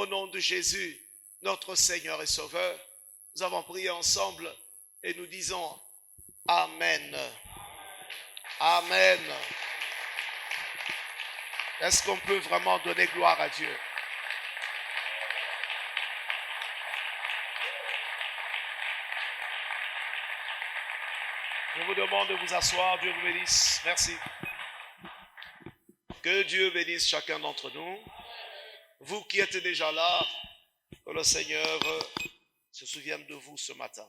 Au nom de Jésus, notre Seigneur et Sauveur, nous avons prié ensemble et nous disons Amen. Amen. Est-ce qu'on peut vraiment donner gloire à Dieu? Je vous demande de vous asseoir. Dieu vous bénisse. Merci. Que Dieu bénisse chacun d'entre nous. Vous qui êtes déjà là, que le Seigneur se souvienne de vous ce matin.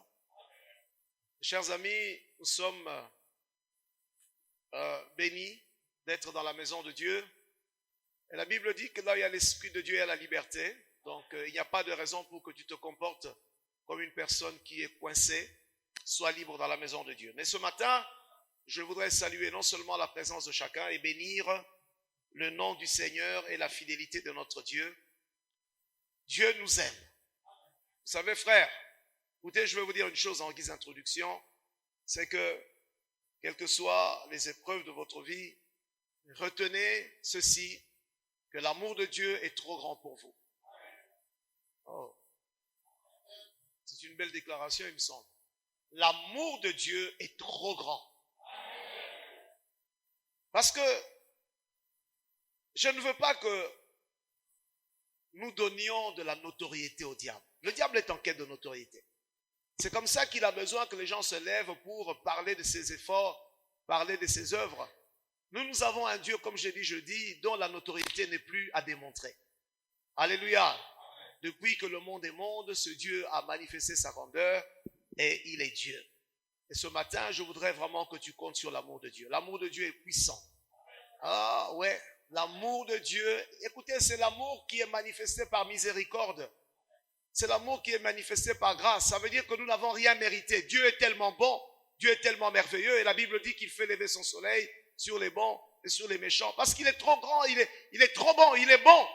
Chers amis, nous sommes bénis d'être dans la maison de Dieu. Et la Bible dit que là, il y a l'Esprit de Dieu et la liberté. Donc, il n'y a pas de raison pour que tu te comportes comme une personne qui est coincée. Sois libre dans la maison de Dieu. Mais ce matin, je voudrais saluer non seulement la présence de chacun et bénir le nom du Seigneur et la fidélité de notre Dieu. Dieu nous aime. Vous savez, frère, écoutez, je vais vous dire une chose en guise d'introduction, c'est que, quelles que soient les épreuves de votre vie, retenez ceci, que l'amour de Dieu est trop grand pour vous. Oh. C'est une belle déclaration, il me semble. L'amour de Dieu est trop grand. Parce que je ne veux pas que nous donnions de la notoriété au diable. Le diable est en quête de notoriété. C'est comme ça qu'il a besoin que les gens se lèvent pour parler de ses efforts, parler de ses œuvres. Nous avons un Dieu, comme j'ai dit jeudi, dont la notoriété n'est plus à démontrer. Alléluia. Depuis que le monde est monde, ce Dieu a manifesté sa grandeur et il est Dieu. Et ce matin, je voudrais vraiment que tu comptes sur l'amour de Dieu. L'amour de Dieu est puissant. Ah ouais, l'amour de Dieu, écoutez, c'est l'amour qui est manifesté par miséricorde. C'est l'amour qui est manifesté par grâce. Ça veut dire que nous n'avons rien mérité. Dieu est tellement bon, Dieu est tellement merveilleux. Et la Bible dit qu'il fait lever son soleil sur les bons et sur les méchants. Parce qu'il est trop grand, il est trop bon, il est bon.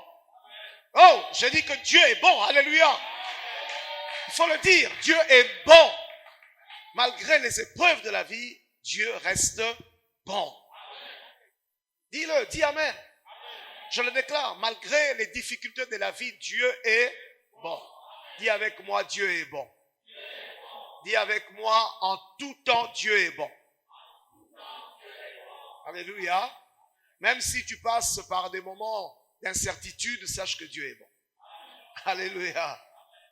Oh, j'ai dit que Dieu est bon. Alléluia. Il faut le dire, Dieu est bon. Malgré les épreuves de la vie, Dieu reste bon. Dis-le, dis Amen. Je le déclare, malgré les difficultés de la vie, Dieu est bon. Dis avec moi, Dieu est bon. Dis avec moi, en tout temps, Dieu est bon. Alléluia. Même si tu passes par des moments d'incertitude, sache que Dieu est bon. Alléluia.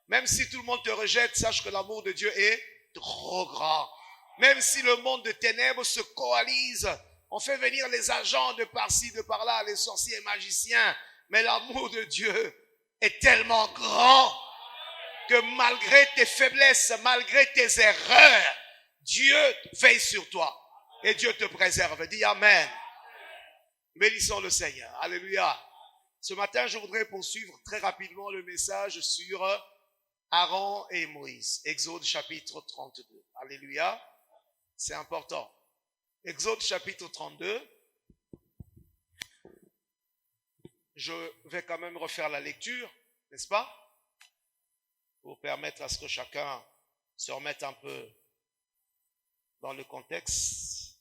Même si tout le monde te rejette, sache que l'amour de Dieu est trop grand. Même si le monde de ténèbres se coalise, on fait venir les agents de par-ci, de par-là, les sorciers et magiciens, mais l'amour de Dieu est tellement grand que malgré tes faiblesses, malgré tes erreurs, Dieu veille sur toi et Dieu te préserve. Dis Amen. Bénissons le Seigneur. Alléluia. Ce matin, je voudrais poursuivre très rapidement le message sur Aaron et Moïse. Exode chapitre 32. Alléluia. C'est important. Exode chapitre 32. Je vais quand même refaire la lecture, n'est-ce pas? Pour permettre à ce que chacun se remette un peu dans le contexte.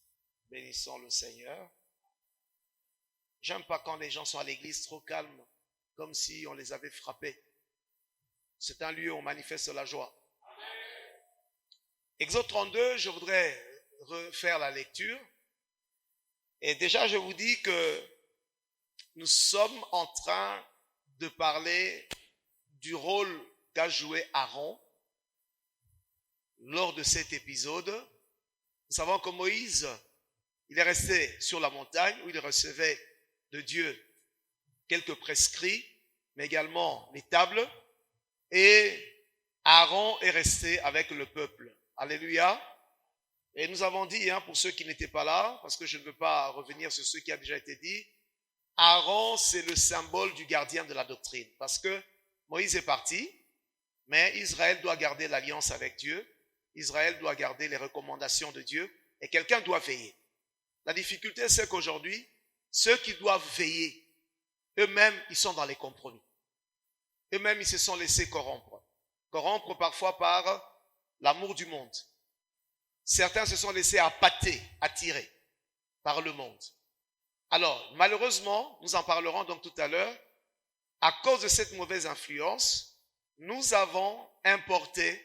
Bénissons le Seigneur. J'aime pas quand les gens sont à l'église trop calmes, comme si on les avait frappés. C'est un lieu où on manifeste la joie. Exode 32, je voudrais refaire la lecture. Et déjà, je vous dis que nous sommes en train de parler du rôle qu'a joué Aaron lors de cet épisode. Nous savons que Moïse, il est resté sur la montagne où il recevait de Dieu quelques prescrits, mais également les tables. Et Aaron est resté avec le peuple. Alléluia. Et nous avons dit, pour ceux qui n'étaient pas là, parce que je ne veux pas revenir sur ce qui a déjà été dit, Aaron, c'est le symbole du gardien de la doctrine. Parce que Moïse est parti, mais Israël doit garder l'alliance avec Dieu. Israël doit garder les recommandations de Dieu. Et quelqu'un doit veiller. La difficulté, c'est qu'aujourd'hui, ceux qui doivent veiller, eux-mêmes, ils sont dans les compromis. Eux-mêmes, ils se sont laissés corrompre. Corrompre parfois par l'amour du monde. Certains se sont laissés appâter, attirer par le monde. Alors, malheureusement, nous en parlerons donc tout à l'heure, à cause de cette mauvaise influence, nous avons importé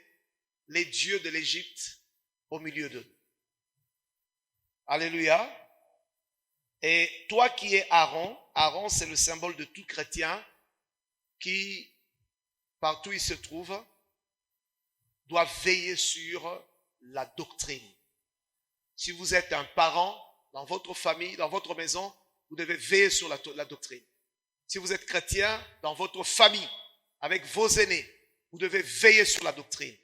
les dieux de l'Égypte au milieu d'eux. Alléluia. Et toi qui es Aaron, Aaron c'est le symbole de tout chrétien qui, partout où il se trouve, doit veiller sur la doctrine. Si vous êtes un parent dans votre famille, dans votre maison, vous devez veiller sur la doctrine. Si vous êtes chrétien dans votre famille, avec vos aînés, vous devez veiller sur la doctrine.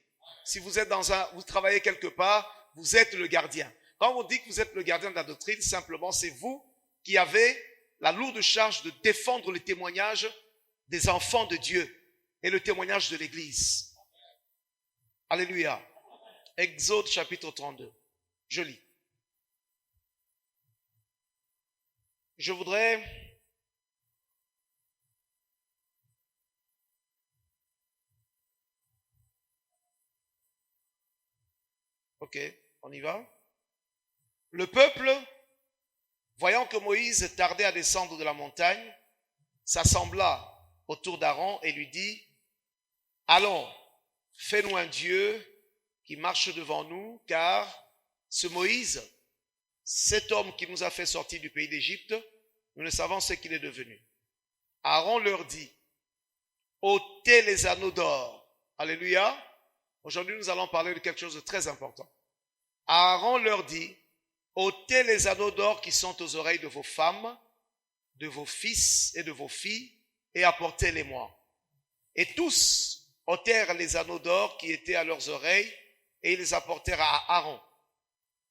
Si vous êtes vous travaillez quelque part, vous êtes le gardien. Quand on dit que vous êtes le gardien de la doctrine, simplement c'est vous qui avez la lourde charge de défendre le témoignage des enfants de Dieu et le témoignage de l'Église. Alléluia. Exode chapitre 32. Je lis. Je voudrais ok, on y va. Le peuple, voyant que Moïse tardait à descendre de la montagne, s'assembla autour d'Aaron et lui dit, allons, fais-nous un Dieu qui marche devant nous, car ce Moïse, cet homme qui nous a fait sortir du pays d'Égypte, nous ne savons ce qu'il est devenu. Aaron leur dit, ôtez les anneaux d'or. Alléluia. Aujourd'hui, nous allons parler de quelque chose de très important. Aaron leur dit, ôtez les anneaux d'or qui sont aux oreilles de vos femmes, de vos fils et de vos filles, et apportez-les-moi. Et tous ôtèrent les anneaux d'or qui étaient à leurs oreilles, et ils les apportèrent à Aaron.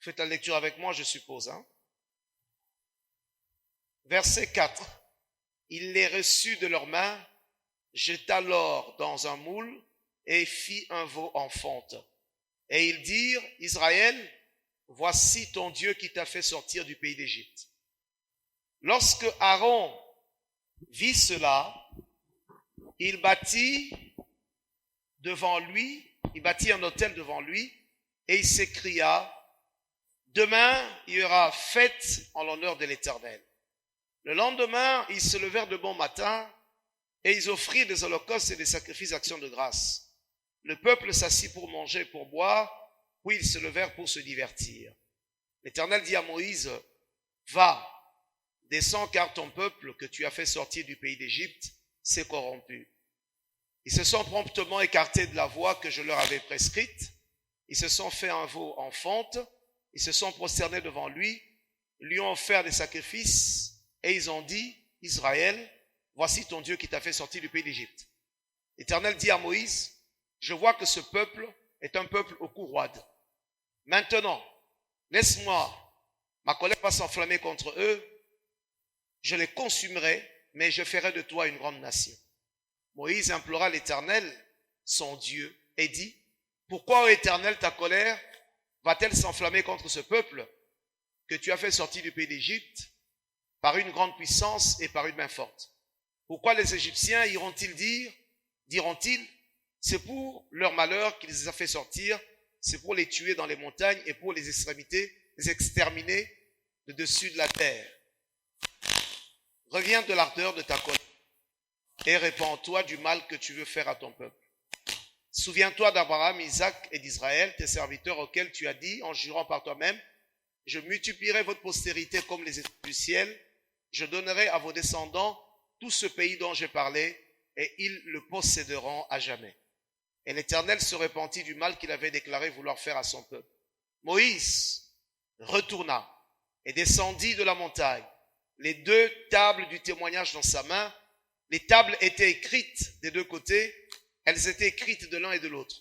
Faites la lecture avec moi, je suppose. Verset 4. Il les reçut de leurs mains, jeta l'or dans un moule, et fit un veau en fonte. Et ils dirent, Israël, voici ton Dieu qui t'a fait sortir du pays d'Égypte. Lorsque Aaron vit cela, il bâtit un autel devant lui, et il s'écria, demain, il y aura fête en l'honneur de l'Éternel. Le lendemain, ils se levèrent de bon matin, et ils offrirent des holocaustes et des sacrifices d'actions de grâce. Le peuple s'assit pour manger et pour boire, puis ils se levèrent pour se divertir. L'Éternel dit à Moïse, va, descends car ton peuple que tu as fait sortir du pays d'Égypte s'est corrompu. Ils se sont promptement écartés de la voie que je leur avais prescrite. Ils se sont fait un veau en fonte. Ils se sont prosternés devant lui. Ils lui ont offert des sacrifices et ils ont dit, Israël, voici ton Dieu qui t'a fait sortir du pays d'Égypte. L'Éternel dit à Moïse, je vois que ce peuple est un peuple au cou roide. Maintenant, laisse-moi, ma colère va s'enflammer contre eux, je les consumerai, mais je ferai de toi une grande nation. Moïse implora l'Éternel, son Dieu, et dit, pourquoi, ô Éternel, ta colère va-t-elle s'enflammer contre ce peuple que tu as fait sortir du pays d'Égypte par une grande puissance et par une main forte? Pourquoi les Égyptiens diront-ils, c'est pour leur malheur qu'il les a fait sortir, c'est pour les tuer dans les montagnes et pour les exterminer de dessus de la terre. Reviens de l'ardeur de ta colère et répands-toi du mal que tu veux faire à ton peuple. Souviens-toi d'Abraham, Isaac et d'Israël, tes serviteurs auxquels tu as dit, en jurant par toi-même, je multiplierai votre postérité comme les étoiles du ciel, je donnerai à vos descendants tout ce pays dont j'ai parlé, et ils le posséderont à jamais. Et l'Éternel se repentit du mal qu'il avait déclaré vouloir faire à son peuple. Moïse retourna et descendit de la montagne, les 2 tables du témoignage dans sa main. Les tables étaient écrites des 2 côtés, elles étaient écrites de l'un et de l'autre.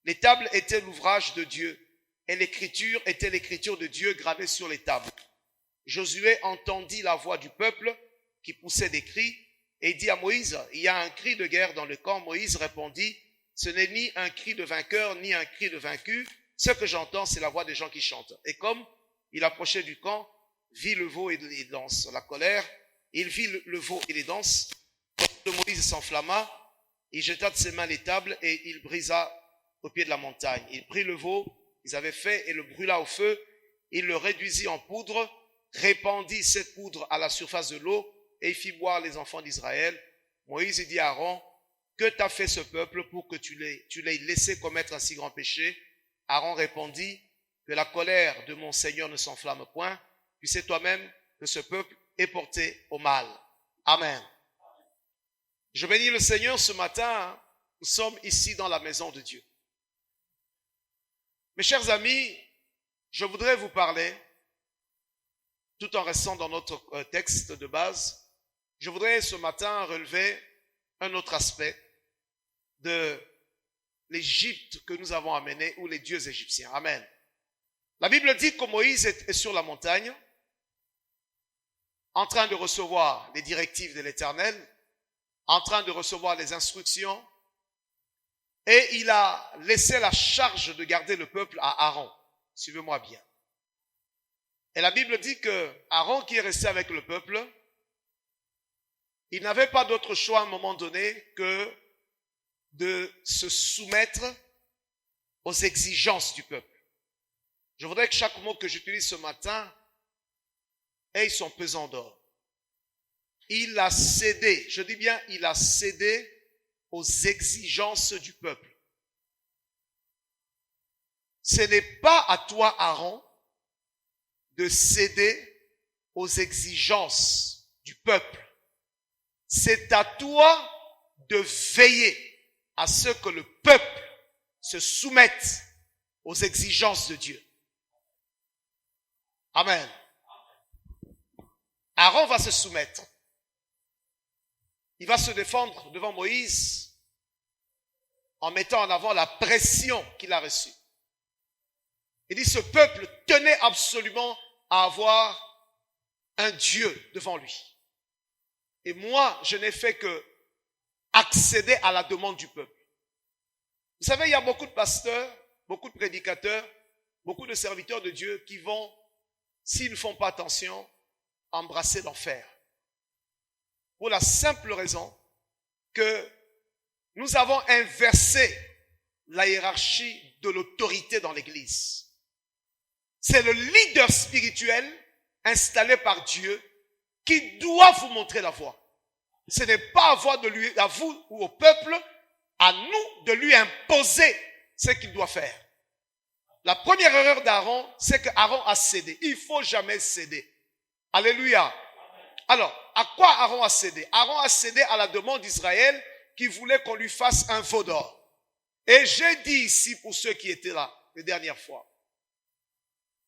Les tables étaient l'ouvrage de Dieu, et l'écriture était l'écriture de Dieu gravée sur les tables. Josué entendit la voix du peuple qui poussait des cris, et dit à Moïse, il y a un cri de guerre dans le camp. Moïse répondit, ce n'est ni un cri de vainqueur, ni un cri de vaincu. Ce que j'entends, c'est la voix des gens qui chantent. Et comme il approchait du camp, vit le veau et les danses. La colère, il vit le veau et les danses. De Moïse s'enflamma, il jeta de ses mains les tables et il brisa au pied de la montagne. Il prit le veau, ils avaient fait, et le brûla au feu. Il le réduisit en poudre, répandit cette poudre à la surface de l'eau et il fit boire les enfants d'Israël. Moïse dit à Aaron, que t'a fait ce peuple pour que tu l'aies laissé commettre un si grand péché? Aaron répondit, que la colère de mon Seigneur ne s'enflamme point. Tu sais toi-même que ce peuple est porté au mal. Amen. Je bénis le Seigneur ce matin. Nous sommes ici dans la maison de Dieu. Mes chers amis, je voudrais vous parler, tout en restant dans notre texte de base, je voudrais ce matin relever un autre aspect de l'Égypte que nous avons amené, ou les dieux égyptiens. Amen. La Bible dit que Moïse est sur la montagne, en train de recevoir les directives de l'Éternel, en train de recevoir les instructions, et il a laissé la charge de garder le peuple à Aaron. Suivez-moi bien. Et la Bible dit que Aaron, qui est resté avec le peuple, il n'avait pas d'autre choix à un moment donné que de se soumettre aux exigences du peuple. Je voudrais que chaque mot que j'utilise ce matin ait son pesant d'or. Il a cédé, je dis bien, il a cédé aux exigences du peuple. Ce n'est pas à toi, Aaron, de céder aux exigences du peuple. C'est à toi de veiller à ce que le peuple se soumette aux exigences de Dieu. Amen. Aaron va se soumettre. Il va se défendre devant Moïse en mettant en avant la pression qu'il a reçue. Il dit, ce peuple tenait absolument à avoir un Dieu devant lui. Et moi, je n'ai fait que accéder à la demande du peuple. Vous savez, il y a beaucoup de pasteurs, beaucoup de prédicateurs, beaucoup de serviteurs de Dieu qui vont, s'ils ne font pas attention, embrasser l'enfer. Pour la simple raison que nous avons inversé la hiérarchie de l'autorité dans l'Église. C'est le leader spirituel installé par Dieu qui doit vous montrer la voie. Ce n'est pas à vous ou au peuple, à nous de lui imposer ce qu'il doit faire. La première erreur d'Aaron, c'est que Aaron a cédé. Il ne faut jamais céder. Alléluia. Alors, à quoi Aaron a cédé? Aaron a cédé à la demande d'Israël qui voulait qu'on lui fasse un veau d'or. Et j'ai dit ici pour ceux qui étaient là les dernières fois,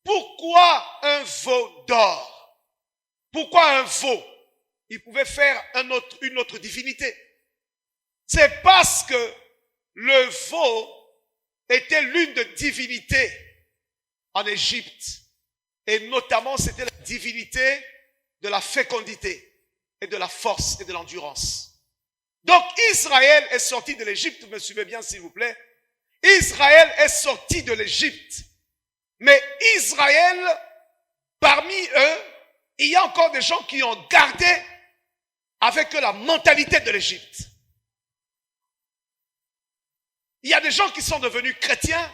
pourquoi un veau d'or? Pourquoi un veau? Il pouvait faire une autre divinité. C'est parce que le veau était l'une des divinités en Égypte. Et notamment, c'était la divinité de la fécondité et de la force et de l'endurance. Donc, Israël est sorti de l'Égypte. Me suivez bien, s'il vous plaît. Israël est sorti de l'Égypte. Mais Israël, parmi eux, il y a encore des gens qui ont gardé avec eux la mentalité de l'Égypte. Il y a des gens qui sont devenus chrétiens,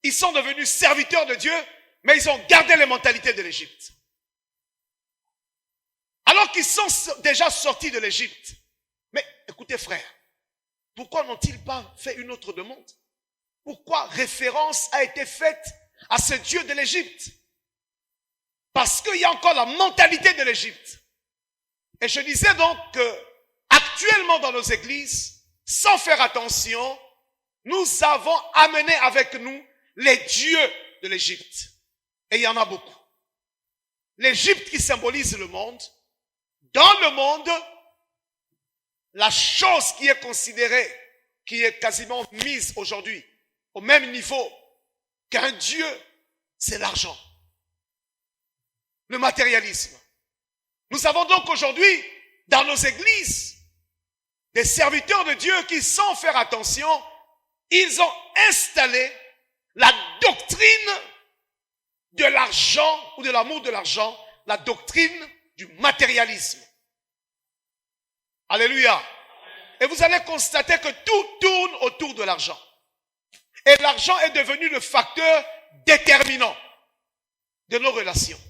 ils sont devenus serviteurs de Dieu, mais ils ont gardé les mentalités de l'Égypte. Alors qu'ils sont déjà sortis de l'Égypte. Mais écoutez frère, pourquoi n'ont-ils pas fait une autre demande? Pourquoi référence a été faite à ce Dieu de l'Égypte? Parce qu'il y a encore la mentalité de l'Égypte. Et je disais donc que actuellement dans nos églises, sans faire attention, nous avons amené avec nous les dieux de l'Égypte. Et il y en a beaucoup. L'Égypte qui symbolise le monde. Dans le monde, la chose qui est considérée, qui est quasiment mise aujourd'hui au même niveau qu'un dieu, c'est l'argent. Le matérialisme. Nous avons donc aujourd'hui, dans nos églises, des serviteurs de Dieu qui, sans faire attention, ils ont installé la doctrine de l'argent ou de l'amour de l'argent, la doctrine du matérialisme. Alléluia. Et vous allez constater que tout tourne autour de l'argent. Et l'argent est devenu le facteur déterminant de nos relations.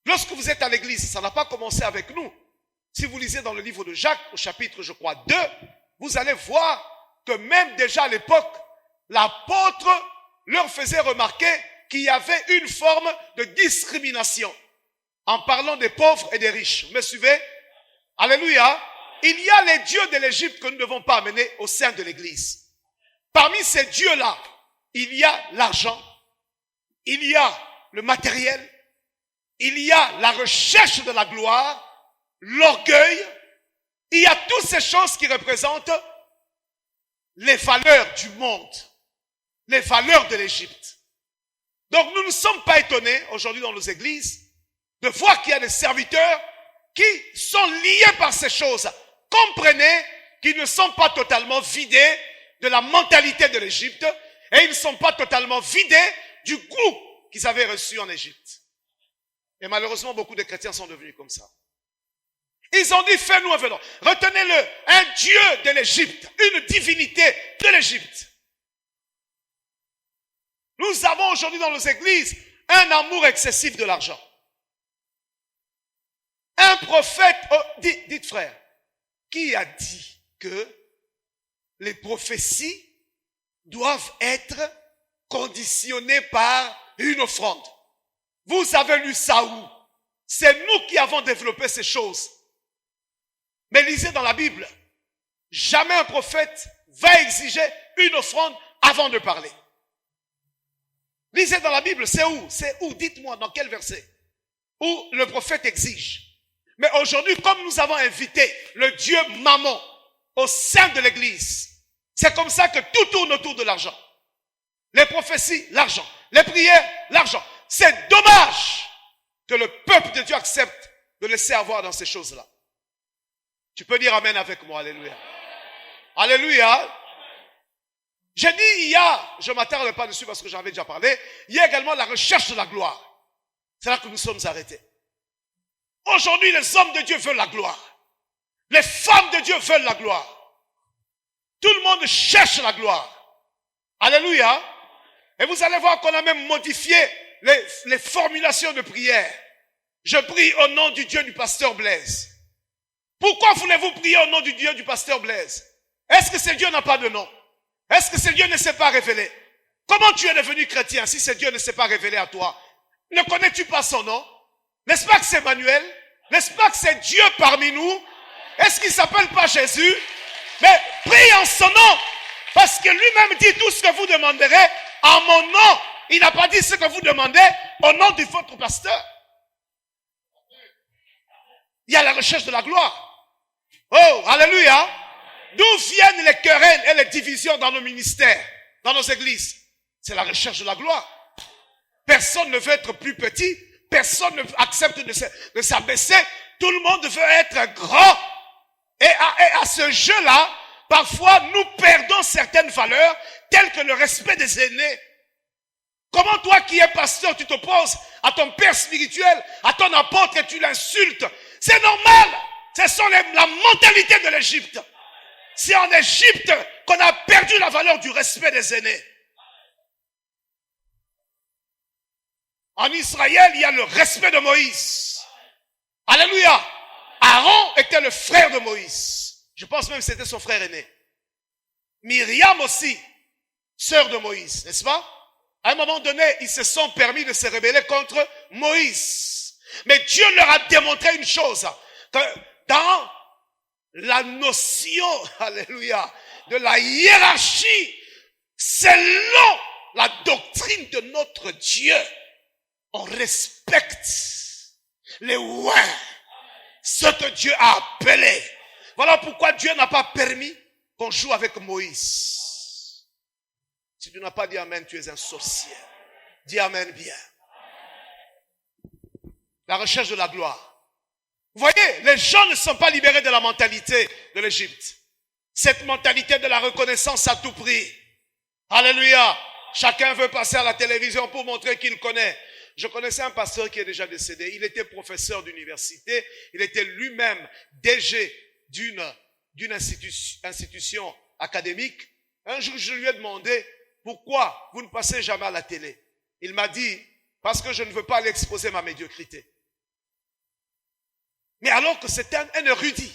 Lorsque vous êtes à l'église, ça n'a pas commencé avec nous. Si vous lisez dans le livre de Jacques, au chapitre, je crois, 2, vous allez voir que même déjà à l'époque, l'apôtre leur faisait remarquer qu'il y avait une forme de discrimination en parlant des pauvres et des riches. Vous me suivez? Alléluia. Il y a les dieux de l'Égypte que nous ne devons pas amener au sein de l'Église. Parmi ces dieux-là, il y a l'argent, il y a le matériel, il y a la recherche de la gloire, l'orgueil, il y a toutes ces choses qui représentent les valeurs du monde, les valeurs de l'Égypte. Donc nous ne sommes pas étonnés aujourd'hui dans nos églises de voir qu'il y a des serviteurs qui sont liés par ces choses. Comprenez qu'ils ne sont pas totalement vidés de la mentalité de l'Égypte et ils ne sont pas totalement vidés du goût qu'ils avaient reçu en Égypte. Et malheureusement, beaucoup de chrétiens sont devenus comme ça. Ils ont dit, fais-nous un venant. Retenez-le, un dieu de l'Égypte, une divinité de l'Égypte. Nous avons aujourd'hui dans nos églises un amour excessif de l'argent. Un prophète, dites frère, qui a dit que les prophéties doivent être conditionnées par une offrande? Vous avez lu ça où? C'est nous qui avons développé ces choses. Mais lisez dans la Bible, jamais un prophète va exiger une offrande avant de parler. Lisez dans la Bible, c'est où? C'est où? Dites-moi dans quel verset? Où le prophète exige. Mais aujourd'hui, comme nous avons invité le Dieu Mammon au sein de l'Église, c'est comme ça que tout tourne autour de l'argent. Les prophéties, l'argent. Les prières, l'argent. C'est dommage que le peuple de Dieu accepte de laisser avoir dans ces choses-là. Tu peux dire amen avec moi, alléluia. Alléluia. J'ai dit je ne m'attarde pas dessus parce que j'en avais déjà parlé, il y a également la recherche de la gloire. C'est là que nous sommes arrêtés. Aujourd'hui, les hommes de Dieu veulent la gloire. Les femmes de Dieu veulent la gloire. Tout le monde cherche la gloire. Alléluia. Et vous allez voir qu'on a même modifié les formulations de prière. Je prie au nom du Dieu du pasteur Blaise. Pourquoi voulez-vous prier au nom du Dieu du pasteur Blaise? Est-ce que ce Dieu n'a pas de nom? Est-ce que ce Dieu ne s'est pas révélé? Comment tu es devenu chrétien si ce Dieu ne s'est pas révélé à toi? Ne connais-tu pas son nom? N'est-ce pas que c'est Emmanuel? N'est-ce pas que c'est Dieu parmi nous? Est-ce qu'il ne s'appelle pas Jésus? Mais prie en son nom. Parce que lui-même dit tout ce que vous demanderez en mon nom. Il n'a pas dit ce que vous demandez au nom de votre pasteur. Il y a la recherche de la gloire. Oh, alléluia. D'où viennent les querelles et les divisions dans nos ministères, dans nos églises? C'est la recherche de la gloire. Personne ne veut être plus petit. Personne ne accepte de s'abaisser. Tout le monde veut être grand. Et à ce jeu-là, parfois, nous perdons certaines valeurs, telles que le respect des aînés. Comment toi qui es pasteur, tu t'opposes à ton père spirituel, à ton apôtre et tu l'insultes? C'est normal. Ce sont la mentalité de l'Égypte. C'est en Égypte qu'on a perdu la valeur du respect des aînés. En Israël, il y a le respect de Moïse. Alléluia. Aaron était le frère de Moïse. Je pense même que c'était son frère aîné. Myriam aussi, sœur de Moïse, n'est-ce pas? À un moment donné, ils se sont permis de se rebeller contre Moïse. Mais Dieu leur a démontré une chose, que dans la notion, alléluia, de la hiérarchie, selon la doctrine de notre Dieu, on respecte les ouins, ce que Dieu a appelé. Voilà pourquoi Dieu n'a pas permis qu'on joue avec Moïse. Si tu n'as pas dit amen, tu es un sorcier. Dis amen bien. La recherche de la gloire. Vous voyez, les gens ne sont pas libérés de la mentalité de l'Égypte. Cette mentalité de la reconnaissance à tout prix. Alléluia. Chacun veut passer à la télévision pour montrer qu'il connaît. Je connaissais un pasteur qui est déjà décédé. Il était professeur d'université. Il était lui-même DG d'une institution académique. Un jour, je lui ai demandé, pourquoi vous ne passez jamais à la télé? Il m'a dit, parce que je ne veux pas aller exposer ma médiocrité. Mais alors que c'était un érudit,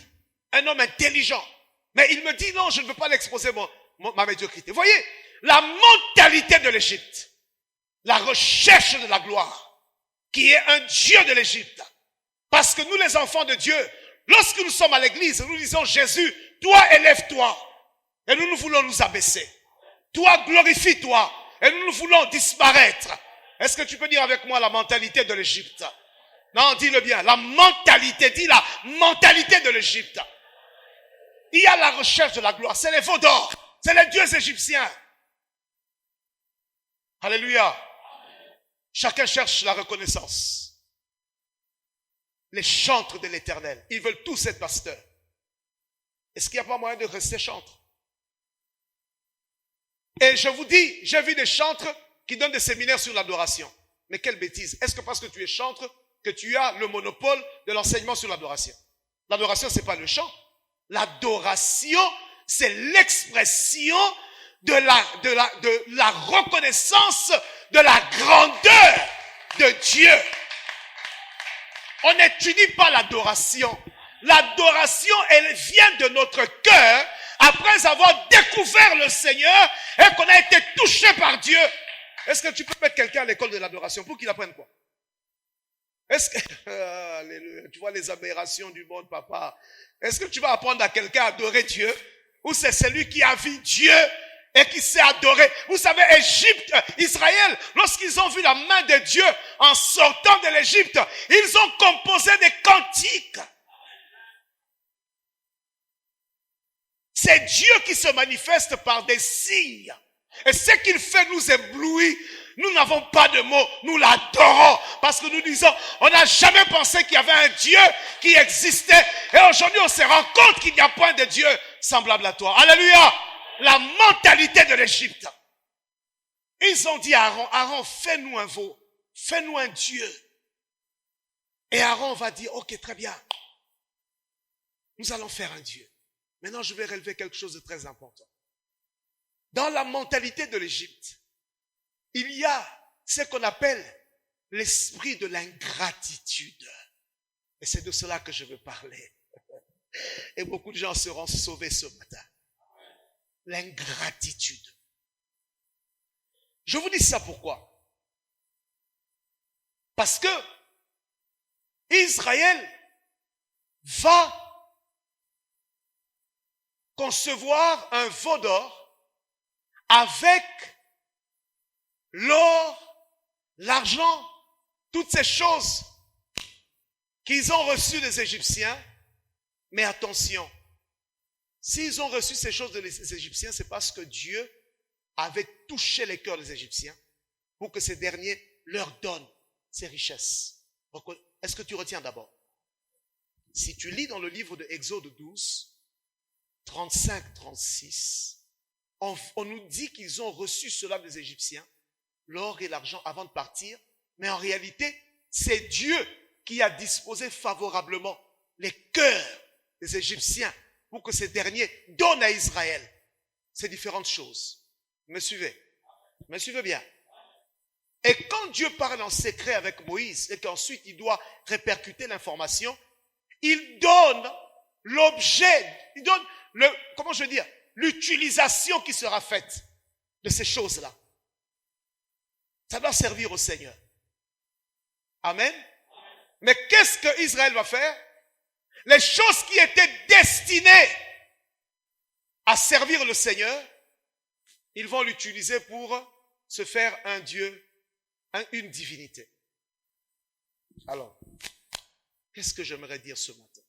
un homme intelligent. Mais il me dit, non, je ne veux pas l'exposer ma médiocrité. Vous voyez, la mentalité de l'Égypte, la recherche de la gloire, qui est un Dieu de l'Égypte. Parce que nous, les enfants de Dieu, lorsque nous sommes à l'église, nous disons, Jésus, toi, élève-toi. Et nous voulons nous abaisser. Toi, glorifie-toi. Et nous voulons disparaître. Est-ce que tu peux dire avec moi la mentalité de l'Égypte? Non, dis-le bien. La mentalité, dis la mentalité de l'Égypte. Il y a la recherche de la gloire. C'est les veaux d'or. C'est les dieux égyptiens. Alléluia. Chacun cherche la reconnaissance. Les chantres de l'Éternel. Ils veulent tous être pasteurs. Est-ce qu'il n'y a pas moyen de rester chantre? Et je vous dis, j'ai vu des chantres qui donnent des séminaires sur l'adoration. Mais quelle bêtise. Est-ce que parce que tu es chantre, que tu as le monopole de l'enseignement sur l'adoration? L'adoration, c'est pas le chant. L'adoration, c'est l'expression de la reconnaissance de la grandeur de Dieu. On n'étudie pas l'adoration. L'adoration, elle vient de notre cœur après avoir découvert le Seigneur et qu'on a été touché par Dieu. Est-ce que tu peux mettre quelqu'un à l'école de l'adoration pour qu'il apprenne quoi? Est-ce que, tu vois les aberrations du monde, papa. Est-ce que tu vas apprendre à quelqu'un à adorer Dieu? Ou c'est celui qui a vu Dieu et qui s'est adoré? Vous savez, Égypte, Israël, lorsqu'ils ont vu la main de Dieu en sortant de l'Égypte, ils ont composé des cantiques. C'est Dieu qui se manifeste par des signes. Et ce qu'il fait nous éblouit. Nous n'avons pas de mots, nous l'adorons. Parce que nous disons, on n'a jamais pensé qu'il y avait un Dieu qui existait. Et aujourd'hui, on se rend compte qu'il n'y a point de Dieu semblable à toi. Alléluia. La mentalité de l'Égypte. Ils ont dit à Aaron, Aaron, fais-nous un veau. Fais-nous un Dieu. Et Aaron va dire, ok, très bien. Nous allons faire un Dieu. Maintenant, je vais relever quelque chose de très important. Dans la mentalité de l'Égypte, il y a ce qu'on appelle l'esprit de l'ingratitude. Et c'est de cela que je veux parler. Et beaucoup de gens seront sauvés ce matin. L'ingratitude. Je vous dis ça pourquoi? Parce que Israël va concevoir un veau d'or avec l'or, l'argent, toutes ces choses qu'ils ont reçues des Égyptiens. Mais attention, s'ils ont reçu ces choses des Égyptiens, c'est parce que Dieu avait touché les cœurs des Égyptiens pour que ces derniers leur donnent ces richesses. Est-ce que tu retiens d'abord? Si tu lis dans le livre de Exode 12, 35-36, on nous dit qu'ils ont reçu cela des Égyptiens, l'or et l'argent avant de partir, mais en réalité, c'est Dieu qui a disposé favorablement les cœurs des Égyptiens pour que ces derniers donnent à Israël. C'est différentes choses. Me suivez? Me suivez bien? Et quand Dieu parle en secret avec Moïse et qu'ensuite il doit répercuter l'information, il donne l'objet, il donne l'utilisation qui sera faite de ces choses-là. Ça doit servir au Seigneur. Amen. Mais qu'est-ce que Israël va faire? Les choses qui étaient destinées à servir le Seigneur, ils vont l'utiliser pour se faire un Dieu, une divinité. Alors, qu'est-ce que j'aimerais dire ce matin?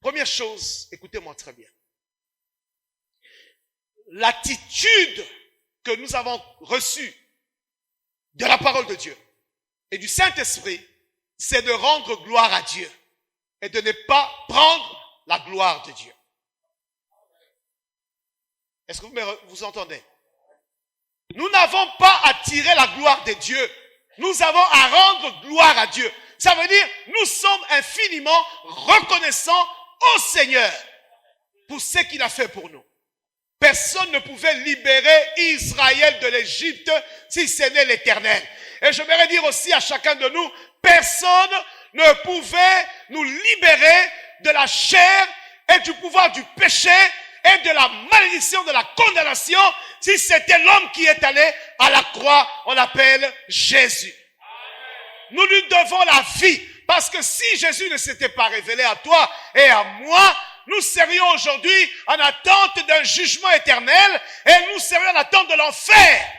Première chose, écoutez-moi très bien. L'attitude que nous avons reçue de la parole de Dieu et du Saint-Esprit, c'est de rendre gloire à Dieu et de ne pas prendre la gloire de Dieu. Est-ce que vous entendez? Nous n'avons pas à tirer la gloire de Dieu. Nous avons à rendre gloire à Dieu. Ça veut dire, nous sommes infiniment reconnaissants au Seigneur pour ce qu'il a fait pour nous. Personne ne pouvait libérer Israël de l'Égypte si ce n'est l'Éternel. Et j'aimerais dire aussi à chacun de nous, personne ne pouvait nous libérer de la chair et du pouvoir du péché et de la malédiction, de la condamnation, si c'était l'homme qui est allé à la croix, on l'appelle Jésus. Nous lui devons la vie, parce que si Jésus ne s'était pas révélé à toi et à moi, nous serions aujourd'hui en attente d'un jugement éternel et nous serions en attente de l'enfer.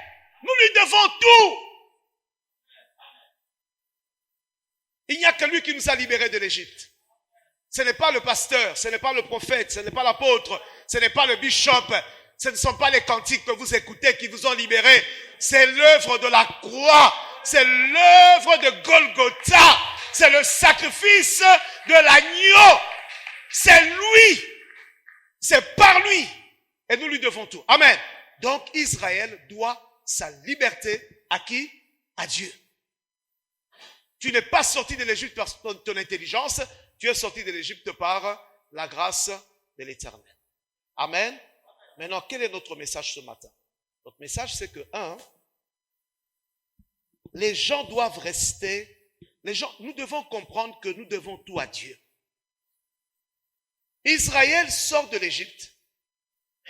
Nous lui devons tout. Il n'y a que lui qui nous a libérés de l'Égypte. Ce n'est pas le pasteur, ce n'est pas le prophète, ce n'est pas l'apôtre, ce n'est pas le bishop, ce ne sont pas les cantiques que vous écoutez qui vous ont libérés. C'est l'œuvre de la croix, c'est l'œuvre de Golgotha, c'est le sacrifice de l'agneau. C'est lui, c'est par lui, et nous lui devons tout. Amen. Donc Israël doit sa liberté à qui? À Dieu. Tu n'es pas sorti de l'Égypte par ton intelligence, tu es sorti de l'Égypte par la grâce de l'Éternel. Amen. Maintenant, quel est notre message ce matin? Notre message, c'est que, les gens doivent rester, nous devons comprendre que nous devons tout à Dieu. Israël sort de l'Égypte.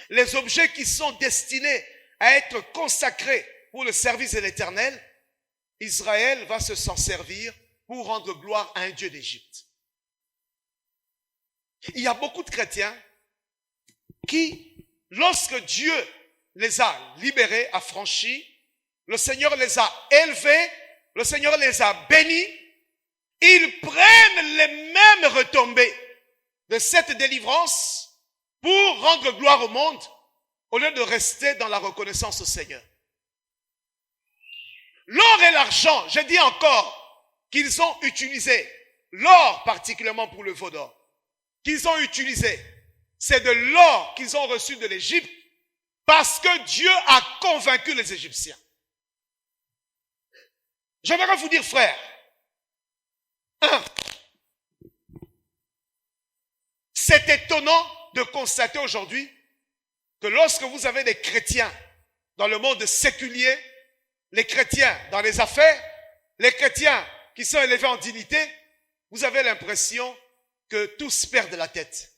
Les objets qui sont destinés à être consacrés pour le service de l'Éternel, Israël va s'en servir pour rendre gloire à un Dieu d'Égypte. Il y a beaucoup de chrétiens qui, lorsque Dieu les a libérés, affranchis, le Seigneur les a élevés, le Seigneur les a bénis, ils prennent les mêmes retombées de cette délivrance pour rendre gloire au monde au lieu de rester dans la reconnaissance au Seigneur. L'or et l'argent, je dis encore qu'ils ont utilisé, l'or particulièrement pour le veau d'or, qu'ils ont utilisé, c'est de l'or qu'ils ont reçu de l'Égypte parce que Dieu a convaincu les Égyptiens. J'aimerais vous dire, frère, c'est étonnant de constater aujourd'hui que lorsque vous avez des chrétiens dans le monde séculier, les chrétiens dans les affaires, les chrétiens qui sont élevés en dignité, vous avez l'impression que tous perdent la tête.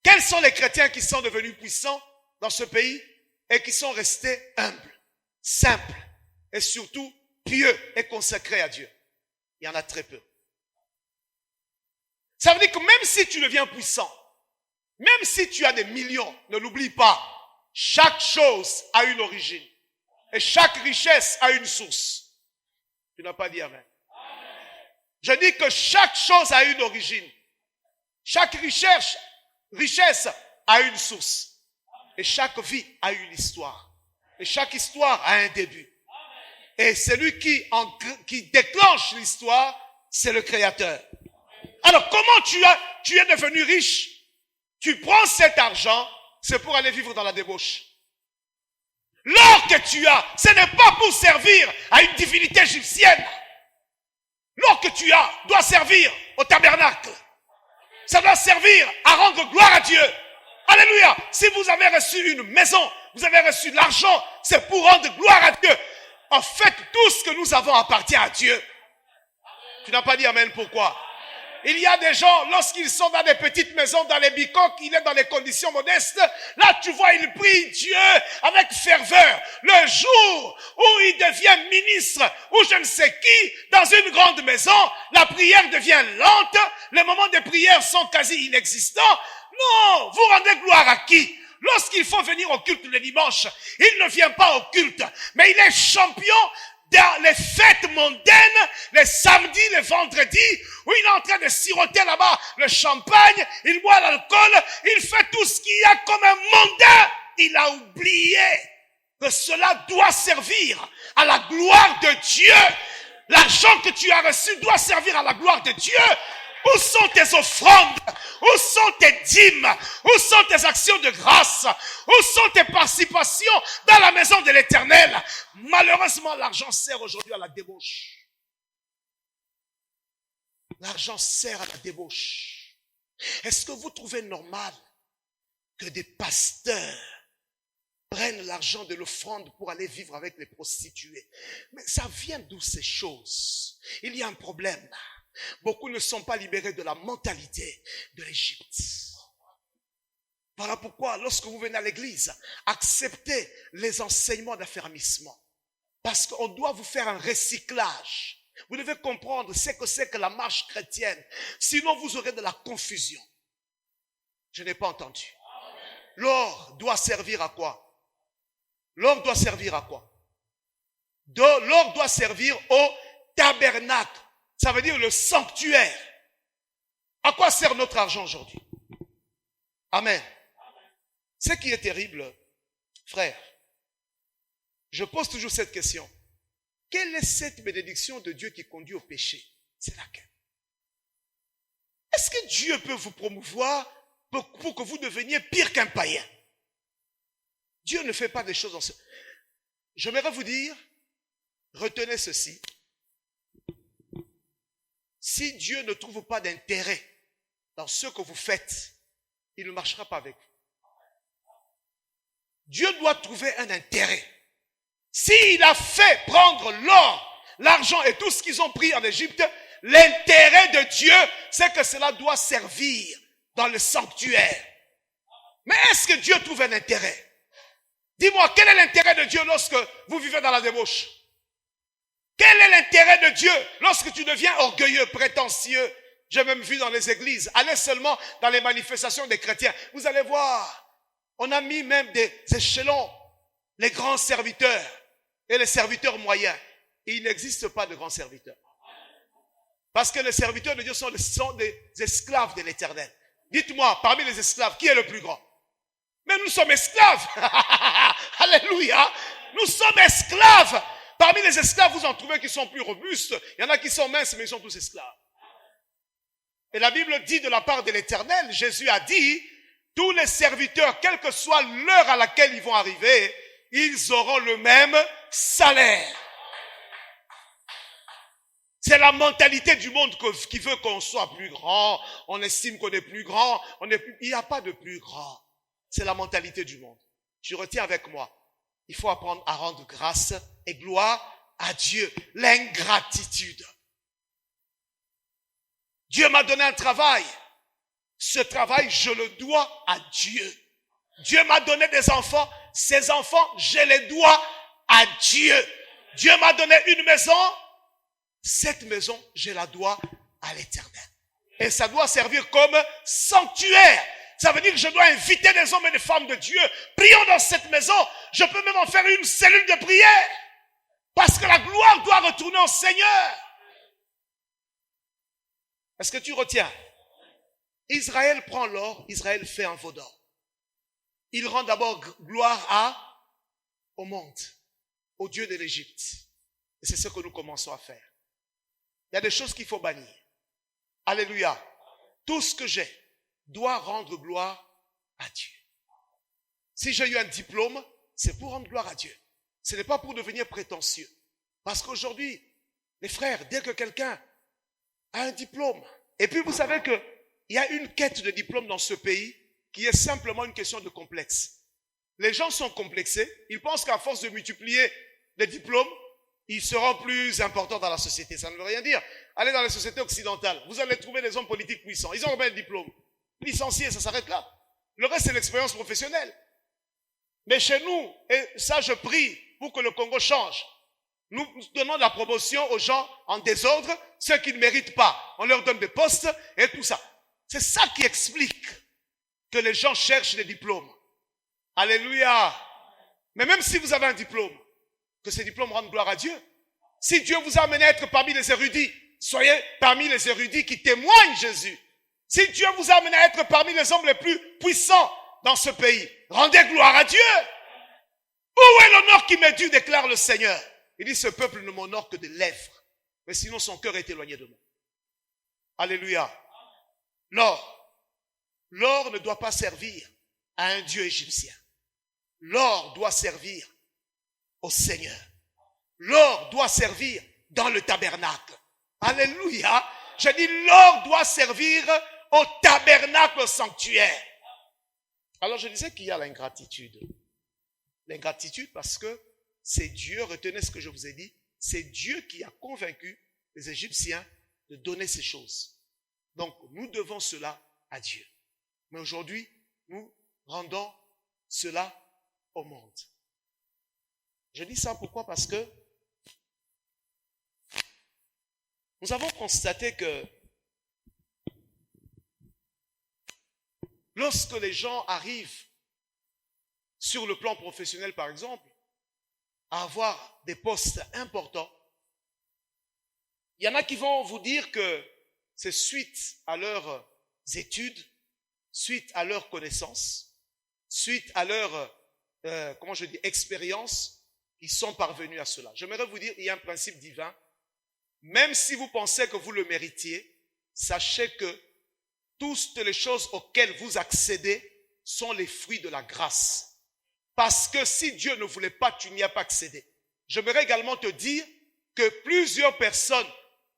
Quels sont les chrétiens qui sont devenus puissants dans ce pays et qui sont restés humbles, simples et surtout pieux et consacrés à Dieu? Il y en a très peu. Ça veut dire que même si tu deviens puissant, même si tu as des millions, ne l'oublie pas, chaque chose a une origine et chaque richesse a une source. Tu n'as pas dit amen. Je dis que chaque chose a une origine. Chaque richesse a une source. Et chaque vie a une histoire. Et chaque histoire a un début. Et celui qui déclenche l'histoire, c'est le Créateur. Alors, comment tu es devenu riche? Tu prends cet argent, c'est pour aller vivre dans la débauche. L'or que tu as, ce n'est pas pour servir à une divinité égyptienne. L'or que tu as doit servir au tabernacle. Ça doit servir à rendre gloire à Dieu. Alléluia. Si vous avez reçu une maison, vous avez reçu de l'argent, c'est pour rendre gloire à Dieu. En fait, tout ce que nous avons appartient à Dieu. Tu n'as pas dit amen, pourquoi? Il y a des gens, lorsqu'ils sont dans des petites maisons, dans les bicoques, il est dans des conditions modestes. Là, tu vois, il prie Dieu avec ferveur. Le jour où il devient ministre ou je ne sais qui, dans une grande maison, la prière devient lente. Les moments de prière sont quasi inexistants. Non, vous rendez gloire à qui? Lorsqu'il faut venir au culte le dimanche, il ne vient pas au culte, mais il est champion dans les fêtes mondaines, les samedis, les vendredis, où il est en train de siroter là-bas le champagne, il boit l'alcool, il fait tout ce qu'il y a comme un mondain. Il a oublié que cela doit servir à la gloire de Dieu. L'argent que tu as reçu doit servir à la gloire de Dieu. Où sont tes offrandes? Où sont tes dîmes? Où sont tes actions de grâce? Où sont tes participations dans la maison de l'Éternel? Malheureusement, l'argent sert aujourd'hui à la débauche. L'argent sert à la débauche. Est-ce que vous trouvez normal que des pasteurs prennent l'argent de l'offrande pour aller vivre avec les prostituées. Mais ça vient d'où ces choses? Il y a un problème là. Beaucoup ne sont pas libérés de la mentalité de l'Égypte. Voilà pourquoi, lorsque vous venez à l'église, acceptez les enseignements d'affermissement. Parce qu'on doit vous faire un recyclage. Vous devez comprendre ce que c'est que la marche chrétienne. Sinon, vous aurez de la confusion. Je n'ai pas entendu. L'or doit servir à quoi? L'or doit servir à quoi? L'or doit servir au tabernacle. Ça veut dire le sanctuaire. À quoi sert notre argent aujourd'hui? Amen. Ce qui est terrible, frère, je pose toujours cette question. Quelle est cette bénédiction de Dieu qui conduit au péché? C'est laquelle? Est-ce que Dieu peut vous promouvoir pour que vous deveniez pire qu'un païen? Dieu ne fait pas des choses en ce... J'aimerais vous dire, retenez ceci. Si Dieu ne trouve pas d'intérêt dans ce que vous faites, il ne marchera pas avec vous. Dieu doit trouver un intérêt. S'il a fait prendre l'or, l'argent et tout ce qu'ils ont pris en Égypte, l'intérêt de Dieu, c'est que cela doit servir dans le sanctuaire. Mais est-ce que Dieu trouve un intérêt? Dis-moi, quel est l'intérêt de Dieu lorsque vous vivez dans la débauche? Quel est l'intérêt de Dieu lorsque tu deviens orgueilleux, prétentieux? J'ai même vu dans les églises, allez seulement dans les manifestations des chrétiens. Vous allez voir, on a mis même des échelons, les grands serviteurs et les serviteurs moyens. Et il n'existe pas de grands serviteurs. Parce que les serviteurs de Dieu sont des esclaves de l'Éternel. Dites-moi, parmi les esclaves, qui est le plus grand? Mais nous sommes esclaves. Alléluia. Nous sommes esclaves. Parmi les esclaves, vous en trouvez qui sont plus robustes. Il y en a qui sont minces, mais ils sont tous esclaves. Et la Bible dit de la part de l'Éternel, Jésus a dit, tous les serviteurs, quelle que soit l'heure à laquelle ils vont arriver, ils auront le même salaire. C'est la mentalité du monde qui veut qu'on soit plus grand. On estime qu'on est plus grand. Il n'y a pas de plus grand. C'est la mentalité du monde. Tu retiens avec moi. Il faut apprendre à rendre grâce et gloire à Dieu. L'ingratitude. Dieu m'a donné un travail. Ce travail, je le dois à Dieu. Dieu m'a donné des enfants. Ces enfants, je les dois à Dieu. Dieu m'a donné une maison. Cette maison, je la dois à l'Éternel. Et ça doit servir comme sanctuaire. Ça veut dire que je dois inviter des hommes et des femmes de Dieu. Prions dans cette maison. Je peux même en faire une cellule de prière. Parce que la gloire doit retourner au Seigneur. Est-ce que tu retiens? Israël prend l'or, Israël fait un veau d'or. Il rend d'abord gloire au monde, au Dieu de l'Égypte. Et c'est ce que nous commençons à faire. Il y a des choses qu'il faut bannir. Alléluia. Tout ce que j'ai doit rendre gloire à Dieu. Si j'ai eu un diplôme, c'est pour rendre gloire à Dieu. Ce n'est pas pour devenir prétentieux. Parce qu'aujourd'hui, les frères, dès que quelqu'un a un diplôme, et puis vous savez qu'il y a une quête de diplôme dans ce pays qui est simplement une question de complexe. Les gens sont complexés, ils pensent qu'à force de multiplier les diplômes, ils seront plus importants dans la société. Ça ne veut rien dire. Allez dans les sociétés occidentales, vous allez trouver des hommes politiques puissants. Ils ont combien de diplômes? Licenciés, ça s'arrête là. Le reste, c'est l'expérience professionnelle. Mais chez nous, et ça je prie pour que le Congo change, nous donnons la promotion aux gens en désordre, ceux qui ne méritent pas. On leur donne des postes et tout ça. C'est ça qui explique que les gens cherchent des diplômes. Alléluia. Mais même si vous avez un diplôme, que ces diplômes rendent gloire à Dieu. Si Dieu vous a amené à être parmi les érudits, soyez parmi les érudits qui témoignent Jésus. Si Dieu vous a amené à être parmi les hommes les plus puissants dans ce pays, rendez gloire à Dieu. Où est l'honneur qui m'est dû, déclare le Seigneur? Il dit, ce peuple ne m'honore que de lèvres, mais sinon son cœur est éloigné de moi. Alléluia. L'or ne doit pas servir à un dieu égyptien. L'or doit servir au Seigneur. L'or doit servir dans le tabernacle. Alléluia. Je dis, l'or doit servir au tabernacle, au sanctuaire. Alors je disais qu'il y a l'ingratitude. l'ingratitude parce que c'est Dieu, retenez ce que je vous ai dit, c'est Dieu qui a convaincu les Égyptiens de donner ces choses. Donc, nous devons cela à Dieu. Mais aujourd'hui, nous rendons cela au monde. Je dis ça pourquoi? Parce que nous avons constaté que lorsque les gens arrivent sur le plan professionnel, par exemple, à avoir des postes importants, il y en a qui vont vous dire que c'est suite à leurs études, suite à leurs connaissances, suite à leur, expérience, ils sont parvenus à cela. J'aimerais vous dire, il y a un principe divin. Même si vous pensez que vous le méritiez, sachez que toutes les choses auxquelles vous accédez sont les fruits de la grâce. Parce que si Dieu ne voulait pas, tu n'y as pas accédé. J'aimerais également te dire que plusieurs personnes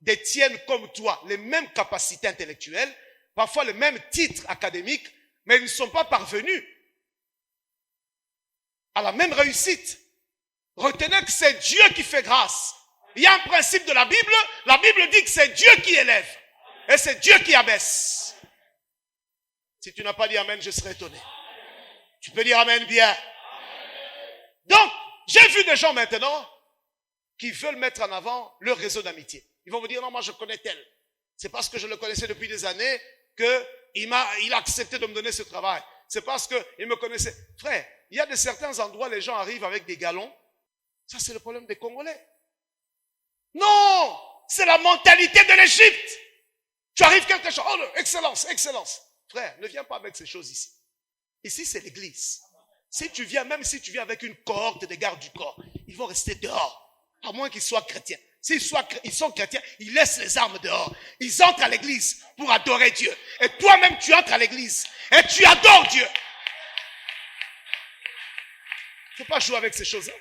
détiennent comme toi les mêmes capacités intellectuelles, parfois les mêmes titres académiques, mais ils ne sont pas parvenus à la même réussite. Retenez que c'est Dieu qui fait grâce. Il y a un principe de la Bible dit que c'est Dieu qui élève et c'est Dieu qui abaisse. Si tu n'as pas dit Amen, je serais étonné. Tu peux dire Amen bien. Donc, j'ai vu des gens maintenant qui veulent mettre en avant leur réseau d'amitié. Ils vont vous dire, non, moi je connais tel. C'est parce que je le connaissais depuis des années qu'il a accepté de me donner ce travail. C'est parce qu'il me connaissait. Frère, il y a de certains endroits, les gens arrivent avec des galons. Ça, c'est le problème des Congolais. Non, c'est la mentalité de l'Égypte. Tu arrives quelque chose, oh, excellence, excellence. Frère, ne viens pas avec ces choses ici. Ici, c'est l'église. Si tu viens, même si tu viens avec une cohorte des gardes du corps, ils vont rester dehors, à moins qu'ils soient chrétiens. S'ils sont chrétiens, ils laissent les armes dehors. Ils entrent à l'église pour adorer Dieu. Et toi-même, tu entres à l'église et tu adores Dieu. Il ne faut pas jouer avec ces choses-là.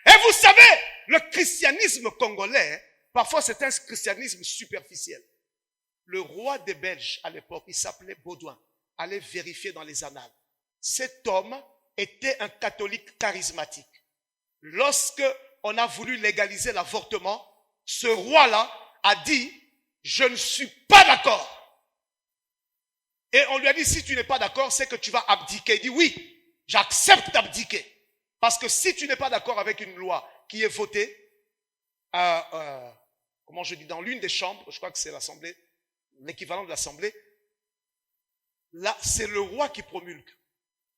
Et vous savez, le christianisme congolais, parfois c'est un christianisme superficiel. Le roi des Belges, à l'époque, il s'appelait Baudouin. Allez vérifier dans les annales. Cet homme était un catholique charismatique. Lorsque on a voulu légaliser l'avortement, ce roi-là a dit, je ne suis pas d'accord. Et on lui a dit, si tu n'es pas d'accord, c'est que tu vas abdiquer. Il dit, oui, j'accepte d'abdiquer. Parce que si tu n'es pas d'accord avec une loi qui est votée, dans l'une des chambres, je crois que c'est l'Assemblée, l'équivalent de l'Assemblée, là, c'est le roi qui promulgue.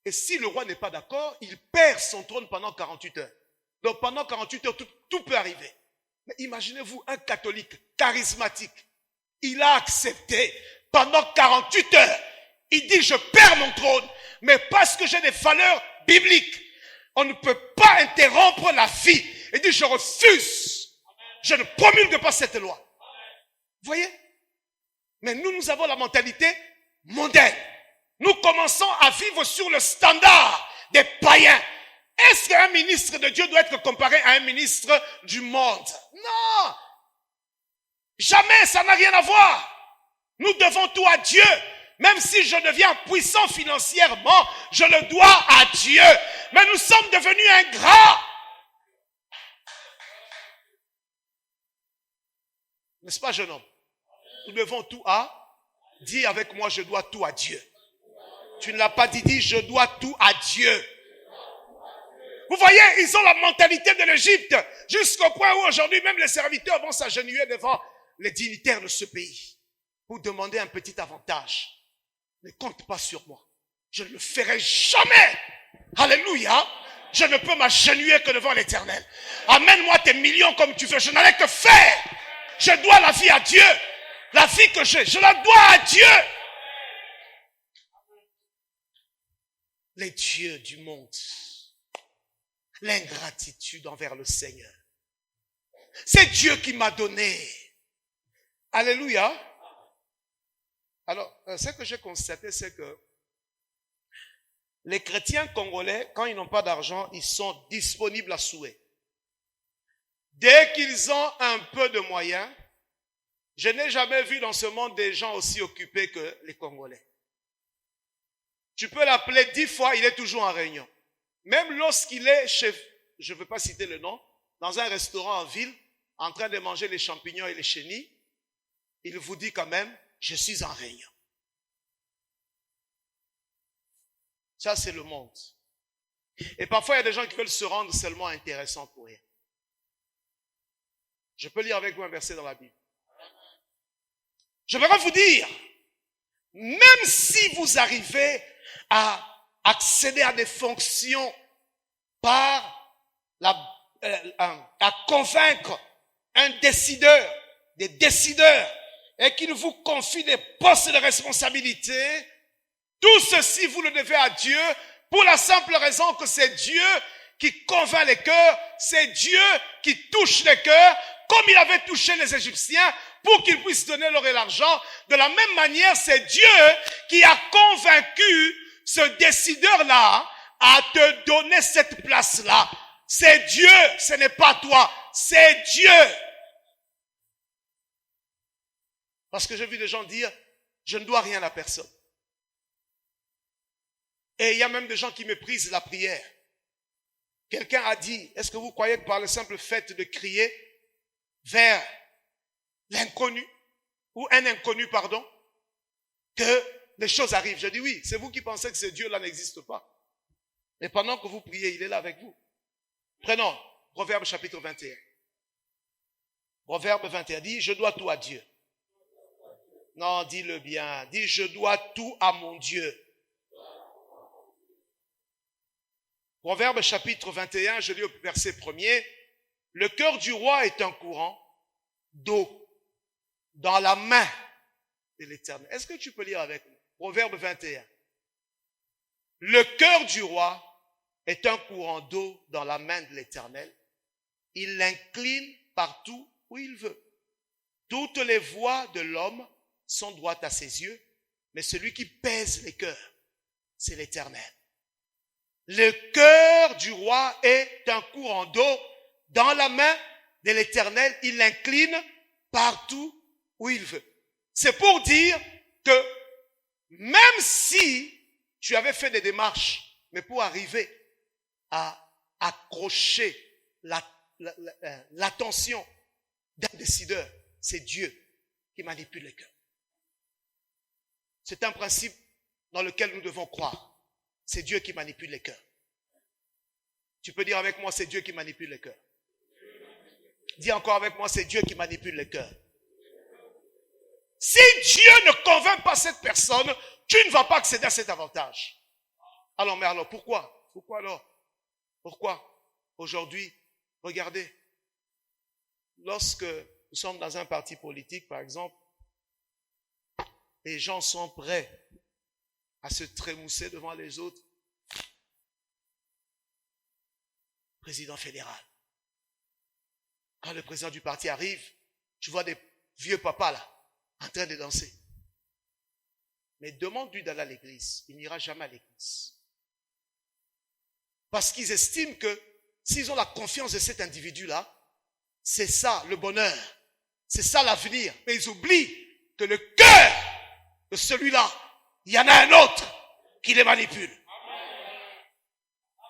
Et si le roi n'est pas d'accord, il perd son trône pendant 48 heures. Donc pendant 48 heures, tout peut arriver. Mais imaginez-vous un catholique charismatique. Il a accepté pendant 48 heures. Il dit, je perds mon trône, mais parce que j'ai des valeurs bibliques. On ne peut pas interrompre la vie. Il dit, je refuse. Je ne promulgue pas cette loi. Vous voyez? Mais nous avons la mentalité mondaine. Nous commençons à vivre sur le standard des païens. Est-ce qu'un ministre de Dieu doit être comparé à un ministre du monde? Non. Jamais, ça n'a rien à voir. Nous devons tout à Dieu. Même si je deviens puissant financièrement, je le dois à Dieu. Mais nous sommes devenus ingrats. N'est-ce pas, jeune homme? Nous devons tout à... Dis avec moi, je dois tout à Dieu. Tu ne l'as pas dit, dis, je dois tout à Dieu. Vous voyez, ils ont la mentalité de l'Égypte, jusqu'au point où aujourd'hui, même les serviteurs vont s'agenouiller devant les dignitaires de ce pays pour demander un petit avantage. Ne compte pas sur moi. Je ne le ferai jamais. Alléluia. Je ne peux m'agenouiller que devant l'Éternel. Amène-moi tes millions comme tu veux. Je n'en ai que faire. Je dois la vie à Dieu. La vie que j'ai, je la dois à Dieu. Les dieux du monde. L'ingratitude envers le Seigneur. C'est Dieu qui m'a donné. Alléluia. Alors, ce que j'ai constaté, c'est que les chrétiens congolais, quand ils n'ont pas d'argent, ils sont disponibles à souhait. Dès qu'ils ont un peu de moyens, je n'ai jamais vu dans ce monde des gens aussi occupés que les Congolais. Tu peux l'appeler 10 fois, il est toujours en réunion. même lorsqu'il est chez, je ne veux pas citer le nom, dans un restaurant en ville, en train de manger les champignons et les chenilles, il vous dit quand même, je suis en réunion. Ça, c'est le monde. Et parfois, il y a des gens qui veulent se rendre seulement intéressants pour rien. Je peux lire avec vous un verset dans la Bible. Je voudrais vous dire, même si vous arrivez à accéder à des fonctions par à convaincre un décideur, des décideurs, et qu'il vous confie des postes de responsabilité, tout ceci vous le devez à Dieu, pour la simple raison que c'est Dieu qui convainc les cœurs, c'est Dieu qui touche les cœurs, comme il avait touché les Égyptiens, pour qu'ils puissent donner leur et l'argent. De la même manière, c'est Dieu qui a convaincu ce décideur-là à te donner cette place-là. C'est Dieu, ce n'est pas toi, c'est Dieu. Parce que j'ai vu des gens dire, je ne dois rien à personne. Et il y a même des gens qui méprisent la prière. Quelqu'un a dit, est-ce que vous croyez que par le simple fait de crier vers l'inconnu, ou un inconnu, pardon, que les choses arrivent? Je dis oui, c'est vous qui pensez que ce Dieu-là n'existe pas. Mais pendant que vous priez, il est là avec vous. Prenons Proverbe chapitre 21. Proverbe 21 dit, je dois tout à Dieu. Non, dis-le bien. Dis, je dois tout à mon Dieu. Proverbe chapitre 21, je lis au verset 1er. Le cœur du roi est un courant d'eau dans la main de l'Éternel. Est-ce que tu peux lire avec moi? Proverbe 21. Le cœur du roi est un courant d'eau dans la main de l'Éternel. Il l'incline partout où il veut. Toutes les voies de l'homme sont droites à ses yeux, mais celui qui pèse les cœurs, c'est l'Éternel. Le cœur du roi est un courant d'eau dans la main de l'Éternel. Il l'incline partout où il veut. C'est pour dire que même si tu avais fait des démarches, mais pour arriver à accrocher l'attention d'un décideur, c'est Dieu qui manipule les cœurs. C'est un principe dans lequel nous devons croire. C'est Dieu qui manipule les cœurs. Tu peux dire avec moi, c'est Dieu qui manipule les cœurs. Dis encore avec moi, c'est Dieu qui manipule les cœurs. Si Dieu ne convainc pas cette personne, tu ne vas pas accéder à cet avantage. Alors, mais alors, pourquoi? Pourquoi alors? Pourquoi? Aujourd'hui, regardez, lorsque nous sommes dans un parti politique, par exemple, les gens sont prêts à se trémousser devant les autres. Président fédéral. Quand le président du parti arrive, tu vois des vieux papas là, en train de danser. Mais demande-lui d'aller à l'église. Il n'ira jamais à l'église. Parce qu'ils estiment que s'ils ont la confiance de cet individu-là, c'est ça le bonheur. C'est ça l'avenir. Mais ils oublient que le cœur de celui-là, il y en a un autre qui les manipule.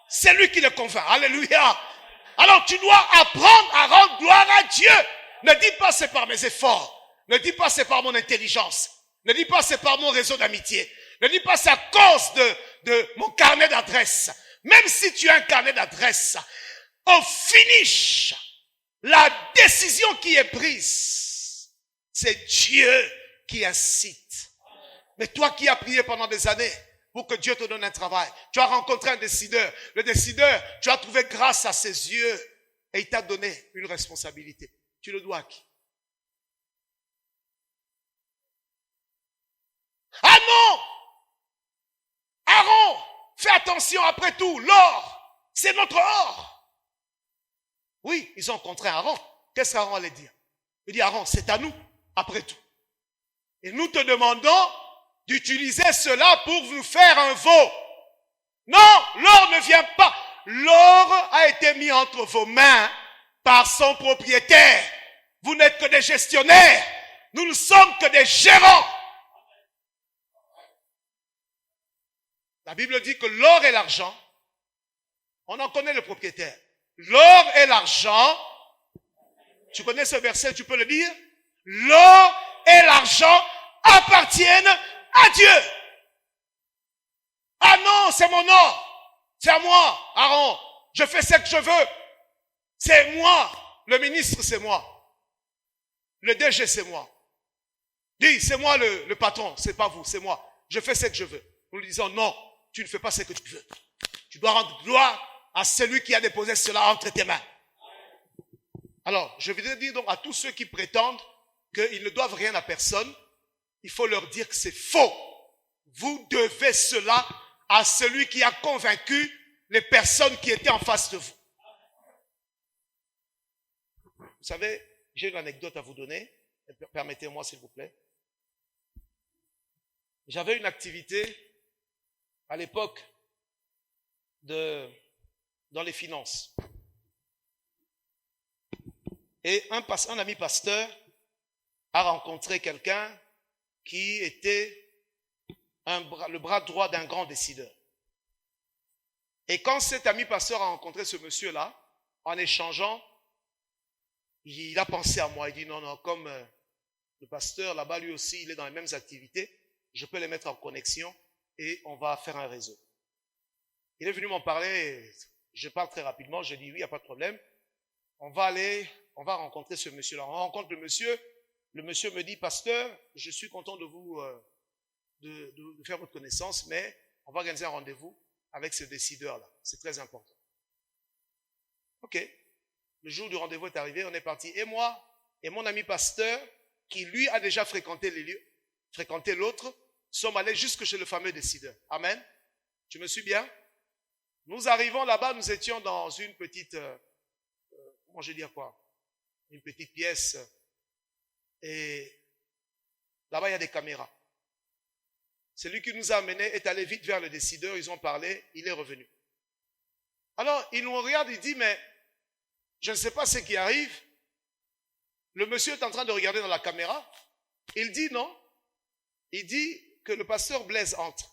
C'est lui qui les convainc. Alléluia. Alors tu dois apprendre à rendre gloire à Dieu. Ne dis pas c'est par mes efforts. Ne dis pas c'est par mon intelligence. Ne dis pas c'est par mon réseau d'amitié. Ne dis pas c'est à cause de mon carnet d'adresse. Même si tu as un carnet d'adresse, au finish, la décision qui est prise, c'est Dieu qui incite. Mais toi qui as prié pendant des années pour que Dieu te donne un travail, tu as rencontré un décideur. Le décideur, tu as trouvé grâce à ses yeux et il t'a donné une responsabilité. Tu le dois à qui? Ah non! Aaron, fais attention après tout, l'or, c'est notre or. Oui, ils ont rencontré Aaron. Qu'est-ce qu'Aaron allait dire? Il dit, Aaron, c'est à nous, après tout. Et nous te demandons d'utiliser cela pour nous faire un veau. Non, l'or ne vient pas. L'or a été mis entre vos mains par son propriétaire. Vous n'êtes que des gestionnaires. Nous ne sommes que des gérants. La Bible dit que l'or et l'argent On en connaît le propriétaire. L'or et l'argent, tu connais ce verset, tu peux le dire? L'or et l'argent appartiennent à Dieu. Ah non, c'est mon or. C'est à moi, Aaron. Je fais ce que je veux. C'est moi. Le ministre, c'est moi. Le DG, c'est moi. Dis, c'est moi le patron, c'est pas vous, c'est moi. Je fais ce que je veux. Nous lui disons, non, tu ne fais pas ce que tu veux. Tu dois rendre gloire à celui qui a déposé cela entre tes mains. Alors, je vais dire donc à tous ceux qui prétendent qu'ils ne doivent rien à personne, il faut leur dire que c'est faux. Vous devez cela à celui qui a convaincu les personnes qui étaient en face de vous. Vous savez, j'ai une anecdote à vous donner. Permettez-moi, s'il vous plaît. J'avais une activité à l'époque dans les finances. Et un ami pasteur a rencontré quelqu'un qui était le bras droit d'un grand décideur. Et quand cet ami pasteur a rencontré ce monsieur-là, en échangeant, il a pensé à moi. Il dit non, comme le pasteur là-bas, lui aussi, il est dans les mêmes activités, je peux les mettre en connexion et on va faire un réseau. Il est venu m'en parler, je parle très rapidement, je dis oui, il n'y a pas de problème. On va rencontrer ce monsieur-là. On rencontre le monsieur me dit, pasteur, je suis content de vous, de faire votre connaissance, mais on va organiser un rendez-vous avec ce décideur-là. C'est très important. Ok. Le jour du rendez-vous est arrivé, on est parti. Et moi, et mon ami pasteur, qui lui a déjà fréquenté les lieux, fréquenté l'autre, sommes allés jusque chez le fameux décideur. Amen. Tu me suis bien? Nous arrivons là-bas, nous étions dans une petite, comment je vais dire quoi? Une petite pièce. Et là-bas, il y a des caméras. Celui qui nous a amenés est allé vite vers le décideur, ils ont parlé, il est revenu. Alors, il nous regarde, il dit, mais je ne sais pas ce qui arrive. Le monsieur est en train de regarder dans la caméra. Il dit non. Il dit que le pasteur Blaise entre.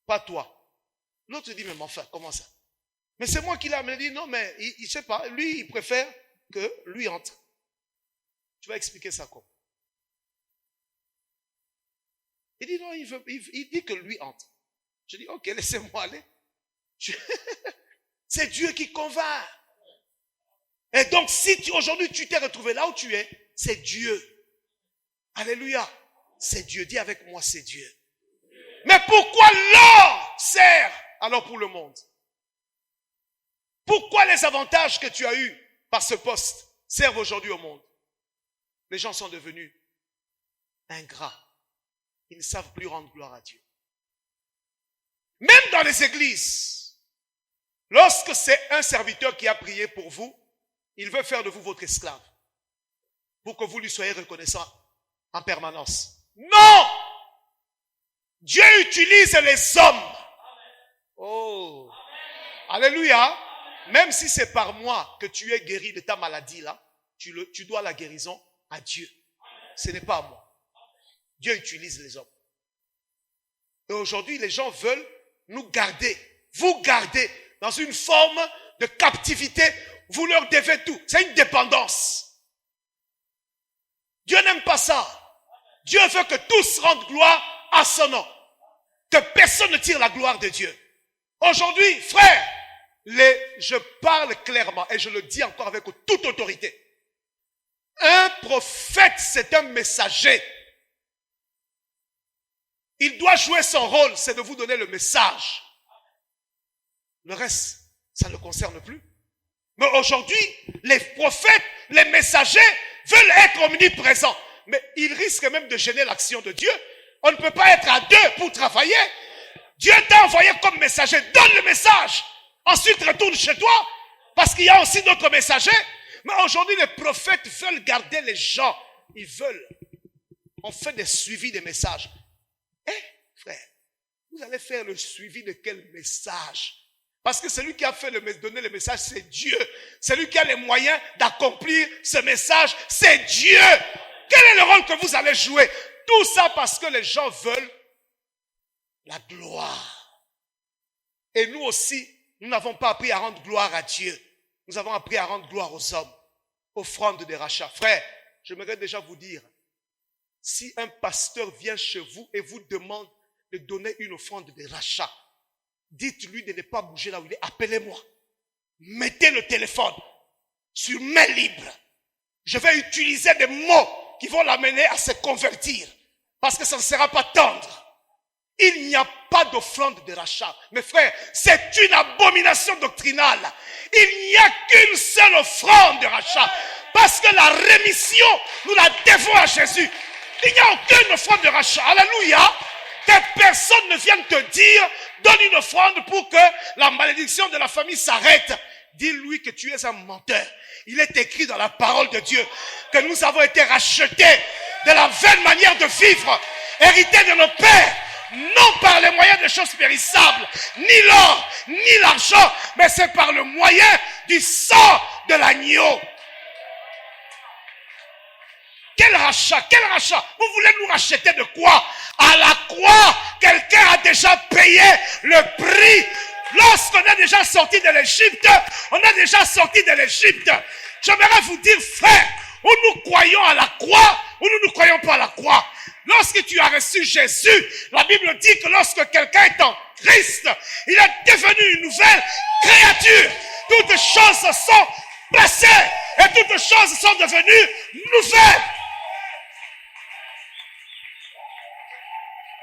Pas toi. L'autre dit, mais enfin, comment ça? Mais c'est moi qui l'ai amené. Il dit, non, mais il ne sait pas. Lui, il préfère que lui entre. Tu vas expliquer ça comment? Il dit, non, il dit que lui entre. Je dis, ok, laissez-moi aller. C'est Dieu qui convainc. Et donc, si aujourd'hui tu t'es retrouvé là où tu es, c'est Dieu. Alléluia. C'est Dieu. Dis avec moi, c'est Dieu. Mais pourquoi l'or sert alors pour le monde? Pourquoi les avantages que tu as eus par ce poste servent aujourd'hui au monde? Les gens sont devenus ingrats. Ils ne savent plus rendre gloire à Dieu. Même dans les églises, lorsque c'est un serviteur qui a prié pour vous, il veut faire de vous votre esclave pour que vous lui soyez reconnaissant en permanence. Non! Dieu utilise les hommes. Oh! Alléluia! Même si c'est par moi que tu es guéri de ta maladie là, tu dois la guérison à Dieu. Ce n'est pas à moi. Dieu utilise les hommes. Et aujourd'hui, les gens veulent nous garder, vous garder dans une forme de captivité. Vous leur devez tout. C'est une dépendance. Dieu n'aime pas ça. Dieu veut que tous rendent gloire à son nom. Que personne ne tire la gloire de Dieu. Aujourd'hui, frère, je parle clairement et je le dis encore avec toute autorité. Un prophète, c'est un messager. Il doit jouer son rôle, c'est de vous donner le message. Le reste, ça ne le concerne plus. Mais aujourd'hui, les prophètes, les messagers veulent être omniprésents. Mais ils risquent même de gêner l'action de Dieu. On ne peut pas être à deux pour travailler. Dieu t'a envoyé comme messager. Donne le message. Ensuite, retourne chez toi. Parce qu'il y a aussi d'autres messagers. Mais aujourd'hui, les prophètes veulent garder les gens. Ils veulent. On fait des suivis des messages. Frère, vous allez faire le suivi de quel message? Parce que celui qui a fait donner le message, c'est Dieu. Celui qui a les moyens d'accomplir ce message, c'est Dieu. Quel est le rôle que vous allez jouer? Tout ça parce que les gens veulent la gloire. Et nous aussi, Nous n'avons pas appris à rendre gloire à Dieu. Nous avons appris à rendre gloire aux hommes. Offrande de rachat. Frère, j'aimerais déjà vous dire, si un pasteur vient chez vous et vous demande de donner une offrande de rachat, dites-lui de ne pas bouger là où il est. Appelez-moi. Mettez le téléphone sur main libre. Je vais utiliser des mots qui vont l'amener à se convertir. Parce que ça ne sera pas tendre. Il n'y a pas d'offrande de rachat. Mes frères, c'est une abomination doctrinale. Il n'y a qu'une seule offrande de rachat. Parce que la rémission, nous la devons à Jésus. Il n'y a aucune offrande de rachat. Alléluia. Que personne ne vienne te dire, donne une offrande pour que la malédiction de la famille s'arrête. Dis-lui que tu es un menteur. Il est écrit dans la parole de Dieu que nous avons été rachetés de la vaine manière de vivre, hérités de nos pères, non par les moyens des choses périssables, ni l'or, ni l'argent, mais c'est par le moyen du sang de l'agneau. Quel rachat? Quel rachat? Vous voulez nous racheter de quoi? À la croix, quelqu'un a déjà payé le prix. Lorsqu'on est déjà sorti de l'Égypte, on est déjà sorti de l'Égypte. J'aimerais vous dire, frère, ou nous croyons à la croix, ou nous ne croyons pas à la croix. Lorsque tu as reçu Jésus, la Bible dit que lorsque quelqu'un est en Christ, il est devenu une nouvelle créature. Toutes choses sont passées et toutes choses sont devenues nouvelles.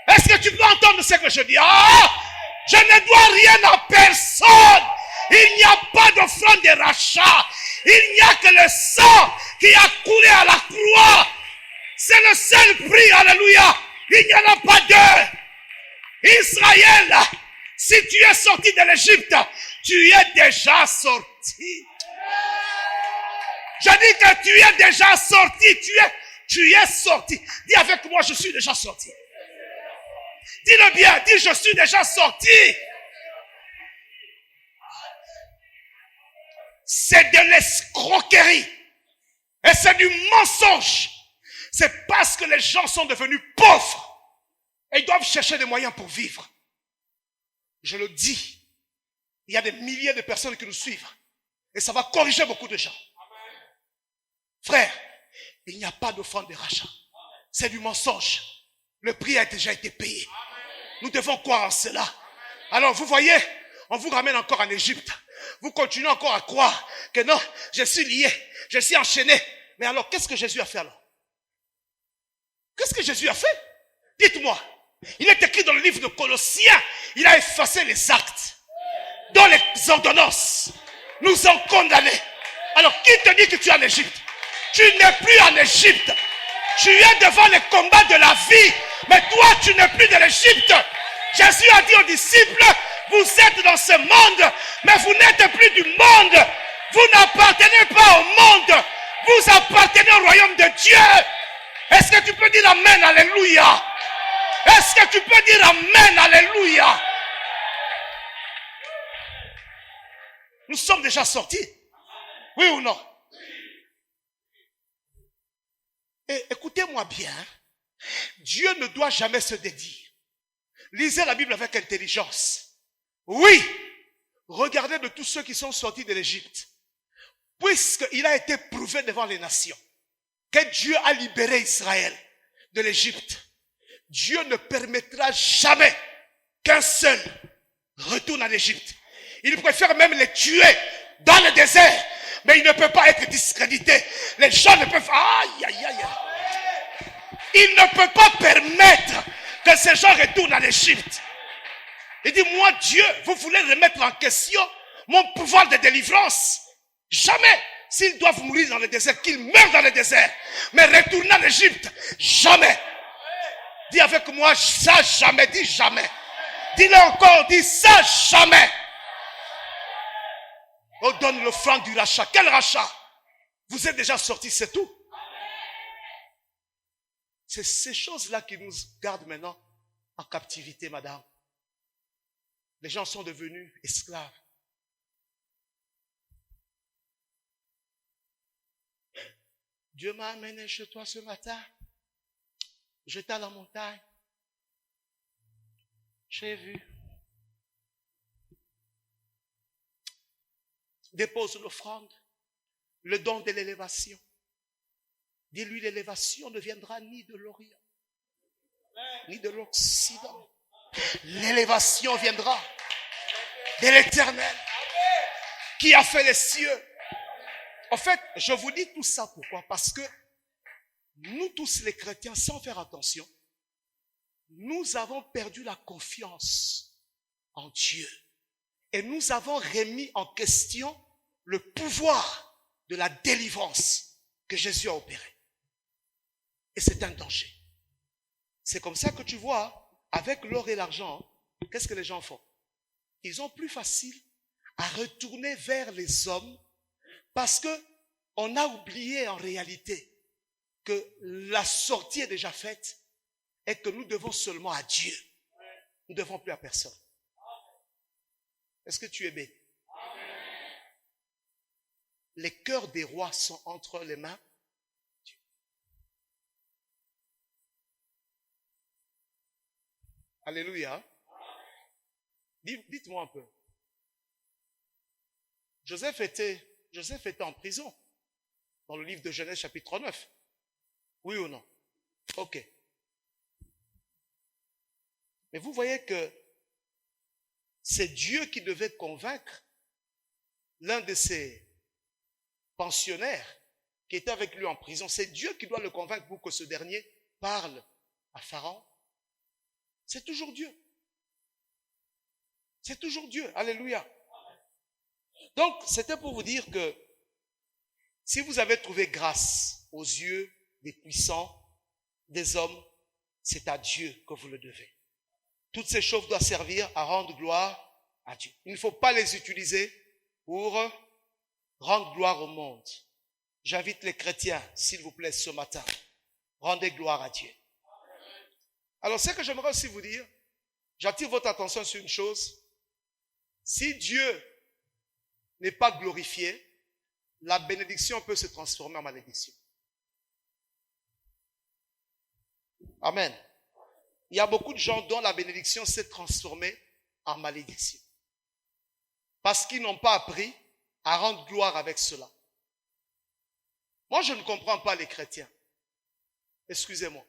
Est-ce que tu peux entendre ce que je dis? Ah! Je ne dois rien à personne. Il n'y a pas d'offrande de rachat. Il n'y a que le sang qui a coulé à la croix. C'est le seul prix, alléluia. Il n'y en a pas deux. Israël, si tu es sorti de l'Égypte, tu es déjà sorti. Je dis que tu es déjà sorti. Tu es sorti. Dis avec moi, je suis déjà sorti. Dis-le bien, dis je suis déjà sorti. C'est de l'escroquerie. Et c'est du mensonge. C'est parce que les gens sont devenus pauvres. Et ils doivent chercher des moyens pour vivre. Je le dis. Il y a des milliers de personnes qui nous suivent. Et ça va corriger beaucoup de gens. Frère, il n'y a pas d'offrande de rachat. C'est du mensonge. Le prix a déjà été payé. Nous devons croire en cela. Alors vous voyez, on vous ramène encore en Égypte. Vous continuez encore à croire que non, je suis lié, je suis enchaîné. Mais alors, qu'est-ce que Jésus a fait alors? Qu'est-ce que Jésus a fait? Dites-moi. Il est écrit dans le livre de Colossiens, il a effacé les actes. Dans les ordonnances, nous ont condamnés. Alors, qui te dit que tu es en Égypte? Tu n'es plus en Égypte. Tu es devant les combats de la vie. Mais toi, tu n'es plus de l'Égypte. Jésus a dit aux disciples, vous êtes dans ce monde, mais vous n'êtes plus du monde. Vous n'appartenez pas au monde. Vous appartenez au royaume de Dieu. Est-ce que tu peux dire Amen, Alléluia? Est-ce que tu peux dire Amen, Alléluia? Nous sommes déjà sortis. Oui ou non? Et écoutez-moi bien. Dieu ne doit jamais se dédire. Lisez la Bible avec intelligence. Oui, regardez de tous ceux qui sont sortis de l'Égypte. Puisqu'il a été prouvé devant les nations que Dieu a libéré Israël de l'Égypte, Dieu ne permettra jamais qu'un seul retourne en Égypte. Il préfère même les tuer dans le désert, mais il ne peut pas être discrédité. Les gens ne peuvent... Aïe, aïe, aïe. Il ne peut pas permettre que ces gens retournent en Égypte. Il dit, moi Dieu, vous voulez remettre en question mon pouvoir de délivrance? Jamais. S'ils doivent mourir dans le désert, qu'ils meurent dans le désert. Mais retourner en Égypte, jamais. Dis avec moi, ça jamais, dis jamais. Dis-le encore, dis ça jamais. On donne l'offrande du rachat. Quel rachat? Vous êtes déjà sortis, c'est tout. C'est ces choses-là qui nous gardent maintenant en captivité, madame. Les gens sont devenus esclaves. Dieu m'a amené chez toi ce matin. J'étais à la montagne. J'ai vu dépose l'offrande, le don de l'élévation. Dis-lui, l'élévation ne viendra ni de l'Orient, ni de l'Occident. L'élévation viendra de l'Éternel qui a fait les cieux. En fait, je vous dis tout ça pourquoi? Parce que nous tous les chrétiens, sans faire attention, nous avons perdu la confiance en Dieu. Et nous avons remis en question le pouvoir de la délivrance que Jésus a opéré. Et c'est un danger. C'est comme ça que tu vois, avec l'or et l'argent, qu'est-ce que les gens font? Ils ont plus facile à retourner vers les hommes parce que on a oublié en réalité que la sortie est déjà faite et que nous devons seulement à Dieu. Nous ne devons plus à personne. Est-ce que tu es béni? Les cœurs des rois sont entre les mains de Dieu. Alléluia. Dites-moi un peu. Joseph était en prison dans le livre de Genèse chapitre 9. Oui ou non? Ok. Mais vous voyez que c'est Dieu qui devait convaincre l'un de ses pensionnaires qui était avec lui en prison. C'est Dieu qui doit le convaincre pour que ce dernier parle à Pharaon. C'est toujours Dieu. C'est toujours Dieu. Alléluia. Donc, c'était pour vous dire que si vous avez trouvé grâce aux yeux des puissants, des hommes, c'est à Dieu que vous le devez. Toutes ces choses doivent servir à rendre gloire à Dieu. Il ne faut pas les utiliser pour rendre gloire au monde. J'invite les chrétiens, s'il vous plaît, ce matin, rendez gloire à Dieu. Alors, ce que j'aimerais aussi vous dire, j'attire votre attention sur une chose. Si Dieu n'est pas glorifié, la bénédiction peut se transformer en malédiction. Amen. Il y a beaucoup de gens dont la bénédiction s'est transformée en malédiction. Parce qu'ils n'ont pas appris à rendre gloire avec cela. Moi, je ne comprends pas les chrétiens. Excusez-moi.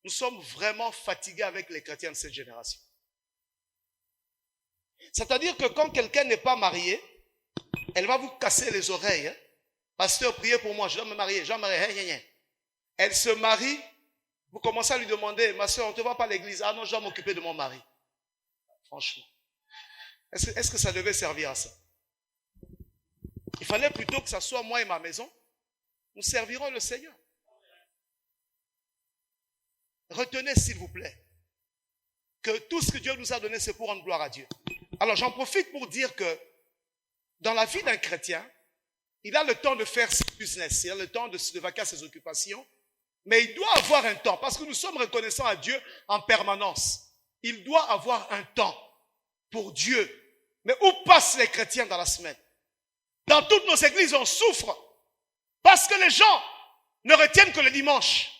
Nous sommes vraiment fatigués avec les chrétiens de cette génération. C'est-à-dire que quand quelqu'un n'est pas marié, elle va vous casser les oreilles. Pasteur, priez pour moi, je dois me marier, je dois me marier. Elle se marie, vous commencez à lui demander, ma soeur, on ne te voit pas à l'église. Ah non, je dois m'occuper de mon mari. Franchement. Est-ce que ça devait servir à ça? Il fallait plutôt que ça soit moi et ma maison. Nous servirons le Seigneur. Retenez, s'il vous plaît, que tout ce que Dieu nous a donné, c'est pour rendre gloire à Dieu. Alors, j'en profite pour dire que dans la vie d'un chrétien, il a le temps de faire ses business, il a le temps de vaquer à ses occupations, mais il doit avoir un temps, parce que nous sommes reconnaissants à Dieu en permanence. Il doit avoir un temps pour Dieu. Mais où passent les chrétiens dans la semaine? Dans toutes nos églises, on souffre parce que les gens ne retiennent que le dimanche.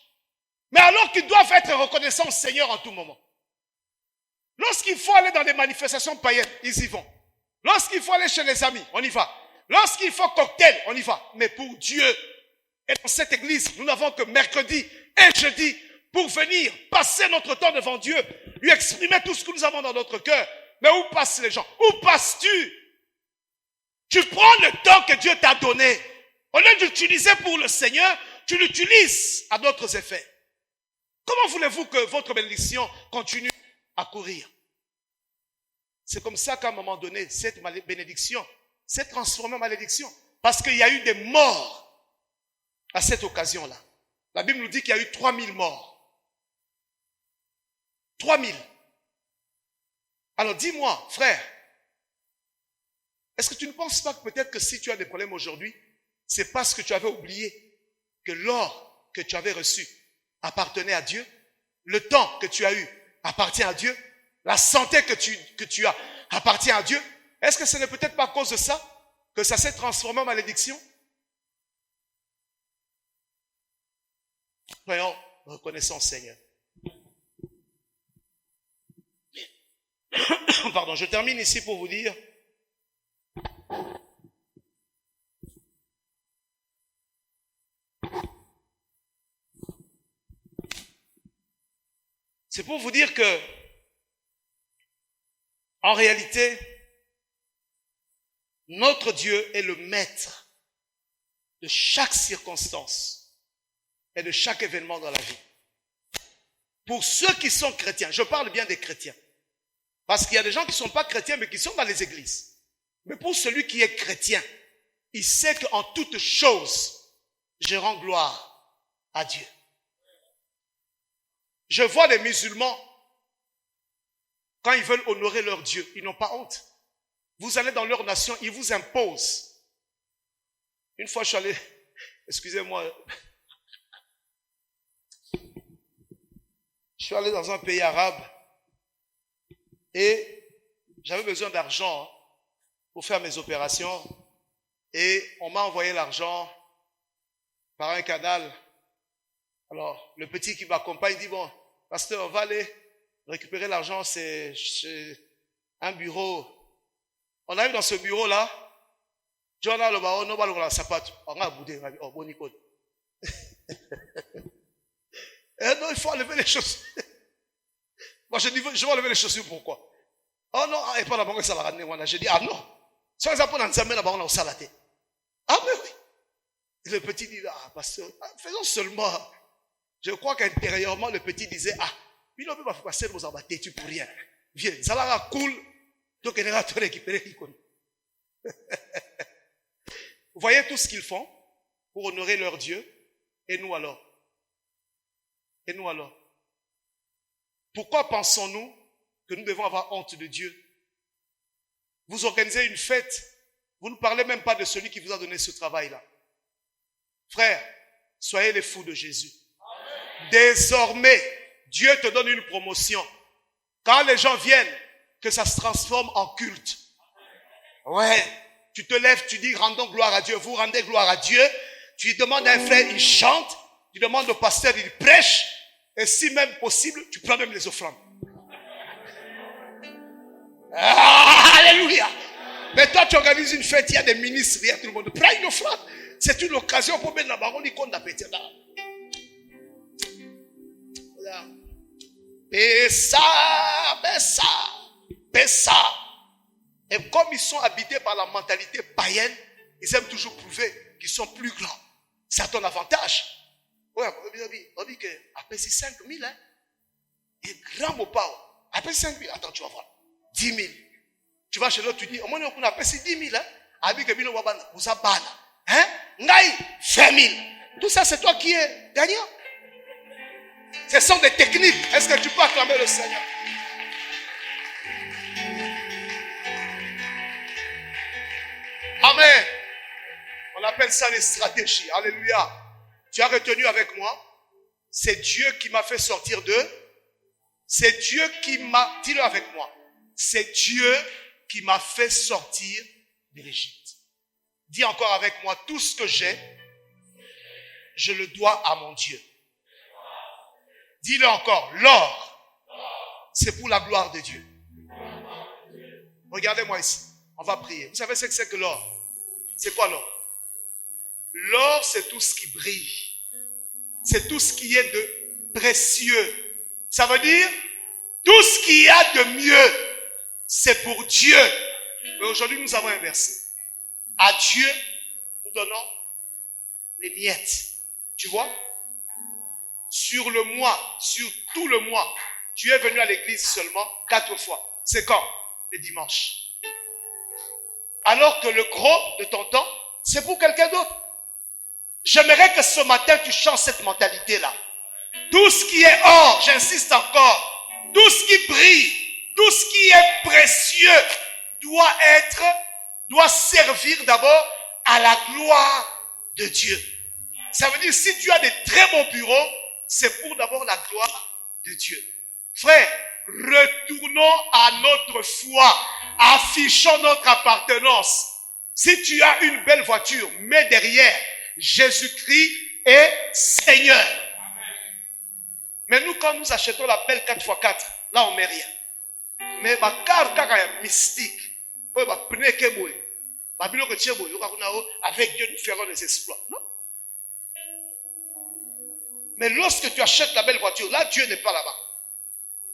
Mais alors qu'ils doivent être reconnaissants au Seigneur en tout moment. Lorsqu'il faut aller dans des manifestations païennes, ils y vont. Lorsqu'il faut aller chez les amis, on y va. Lorsqu'il faut cocktail, on y va. Mais pour Dieu, et dans cette église, nous n'avons que mercredi et jeudi pour venir passer notre temps devant Dieu, lui exprimer tout ce que nous avons dans notre cœur. Mais où passent les gens? Où passes-tu? Tu prends le temps que Dieu t'a donné. Au lieu d'utiliser pour le Seigneur, tu l'utilises à d'autres effets. Comment voulez-vous que votre bénédiction continue à courir? C'est comme ça qu'à un moment donné, cette bénédiction s'est transformée en malédiction. Parce qu'il y a eu des morts à cette occasion-là. La Bible nous dit qu'il y a eu 3000 morts. 3000. Alors dis-moi, frère, est-ce que tu ne penses pas que peut-être que si tu as des problèmes aujourd'hui, c'est parce que tu avais oublié que l'or que tu avais reçu appartenait à Dieu, le temps que tu as eu appartient à Dieu, la santé que tu as appartient à Dieu? Est-ce que ce n'est peut-être pas à cause de ça que ça s'est transformé en malédiction? Soyons reconnaissants, Seigneur. Pardon, je termine ici pour vous dire C'est pour vous dire que, en réalité, notre Dieu est le maître de chaque circonstance et de chaque événement dans la vie. Pour ceux qui sont chrétiens, je parle bien des chrétiens, parce qu'il y a des gens qui ne sont pas chrétiens mais qui sont dans les églises. Mais pour celui qui est chrétien, il sait qu'en toute chose, je rends gloire à Dieu. Je vois les musulmans, quand ils veulent honorer leur Dieu, ils n'ont pas honte. Vous allez dans leur nation, ils vous imposent. Une fois, je suis allé, excusez-moi, je suis allé dans un pays arabe et j'avais besoin d'argent pour faire mes opérations et on m'a envoyé l'argent par un canal. Alors, le petit qui m'accompagne dit, bon, pasteur, on va aller récupérer l'argent, c'est un bureau. On arrive dans ce bureau-là, non, il faut enlever les chaussures. Moi, je dis, je vais enlever les chaussures, pourquoi? Oh non, et pas la banque, ça l'a ramené, moi. J'ai dit, ah non. Soit ils apprennent à nous amener la banque, on a salaté. Ah, mais oui. Et le petit dit, ah, pasteur, faisons seulement. Je crois qu'intérieurement, le petit disait, ah, il ne peut pas faire passer vos abattés, tu pour rien. Viens, ça l'a cool. Donc, il va te récupérer. Vous voyez tout ce qu'ils font pour honorer leur Dieu. Et nous alors? Et nous alors? Pourquoi pensons-nous que nous devons avoir honte de Dieu? Vous organisez une fête, vous ne parlez même pas de celui qui vous a donné ce travail-là. Frère, soyez les fous de Jésus. Amen. Désormais, Dieu te donne une promotion. Quand les gens viennent, que ça se transforme en culte. Ouais, tu te lèves, tu dis rendons gloire à Dieu, vous rendez gloire à Dieu. Tu demandes à un frère, il chante. Tu demandes au pasteur, il prêche. Et si même possible, tu prends même les offrandes. Ah, alléluia. Mais toi, tu organises une fête, il y a des ministres, il y a tout le monde. Prends une offrande. C'est une occasion pour mettre la baronne, il compte la pétille. Pessa. Et comme ils sont habités par la mentalité païenne, ils aiment toujours prouver qu'ils sont plus grands. C'est à ton avantage. Ouais, on dit que après c'est 5 000, hein. Et grand mot pas. Après 5 000, attends, tu vas voir. 10 000. Tu vas chez l'autre, tu dis, au moins on appelle c'est 10 000, hein. Avec que vous avez hein? Ngaï, 20 000. Tout ça, c'est toi qui es gagnant. Ce sont des techniques. Est-ce que tu peux acclamer le Seigneur? Amen. On appelle ça les stratégies. Alléluia. Tu as retenu avec moi? C'est Dieu qui m'a fait sortir de... C'est Dieu qui m'a... Dis-le avec moi. C'est Dieu qui m'a fait sortir de l'Égypte. Dis encore avec moi, tout ce que j'ai, je le dois à mon Dieu. Dis-le encore, l'or, c'est pour la gloire de Dieu. Regardez-moi ici, on va prier. Vous savez ce que c'est que l'or? C'est quoi l'or? L'or, c'est tout ce qui brille. C'est tout ce qui est de précieux. Ça veut dire, tout ce qu'il y a de mieux, c'est pour Dieu. Mais aujourd'hui, nous avons inversé. À Dieu, nous donnons les miettes. Tu vois? Sur le mois, sur tout le mois, tu es venu à l'église seulement 4 fois. C'est quand? Les dimanches. Alors que le gros de ton temps, c'est pour quelqu'un d'autre. J'aimerais que ce matin, tu changes cette mentalité-là. Tout ce qui est or, j'insiste encore, tout ce qui brille, tout ce qui est précieux doit servir d'abord à la gloire de Dieu. Ça veut dire, si tu as des très bons bureaux, c'est pour d'abord la gloire de Dieu. Frère, retournons à notre foi, affichons notre appartenance. Si tu as une belle voiture, mets derrière Jésus-Christ est Seigneur. Mais nous, quand nous achetons la belle 4x4, là on met rien. Mais ma car mystique, avec Dieu nous ferons des exploits. Non? Mais lorsque tu achètes la belle voiture, là Dieu n'est pas là-bas.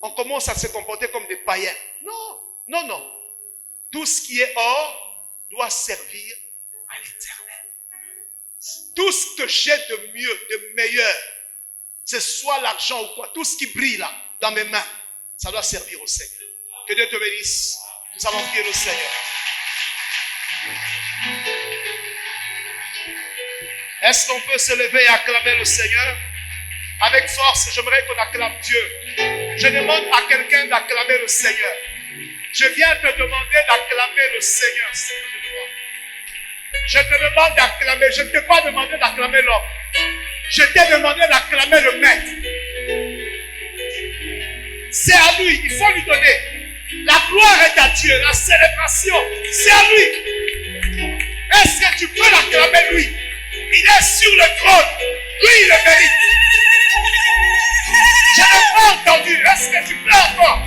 on commence à se comporter comme des païens. Non, non, non. Tout ce qui est or doit servir à l'Éternel. Tout ce que j'ai de mieux, de meilleur, ce soit l'argent ou quoi, tout ce qui brille là, dans mes mains, ça doit servir au Seigneur. Que Dieu te bénisse. Nous allons prier le Seigneur. Est-ce qu'on peut se lever et acclamer le Seigneur? Avec force, j'aimerais qu'on acclame Dieu. Je demande à quelqu'un d'acclamer le Seigneur. Je viens te demander d'acclamer le Seigneur. Je te demande d'acclamer. Je ne t'ai pas demandé d'acclamer l'homme. Je t'ai demandé d'acclamer le Maître. C'est à lui, il faut lui donner. La gloire est à Dieu, la célébration, c'est à lui. Est-ce que tu peux l'acclamer lui? Il est sur le trône. Lui, il le mérite. Je n'ai pas entendu. Est-ce que tu peux encore?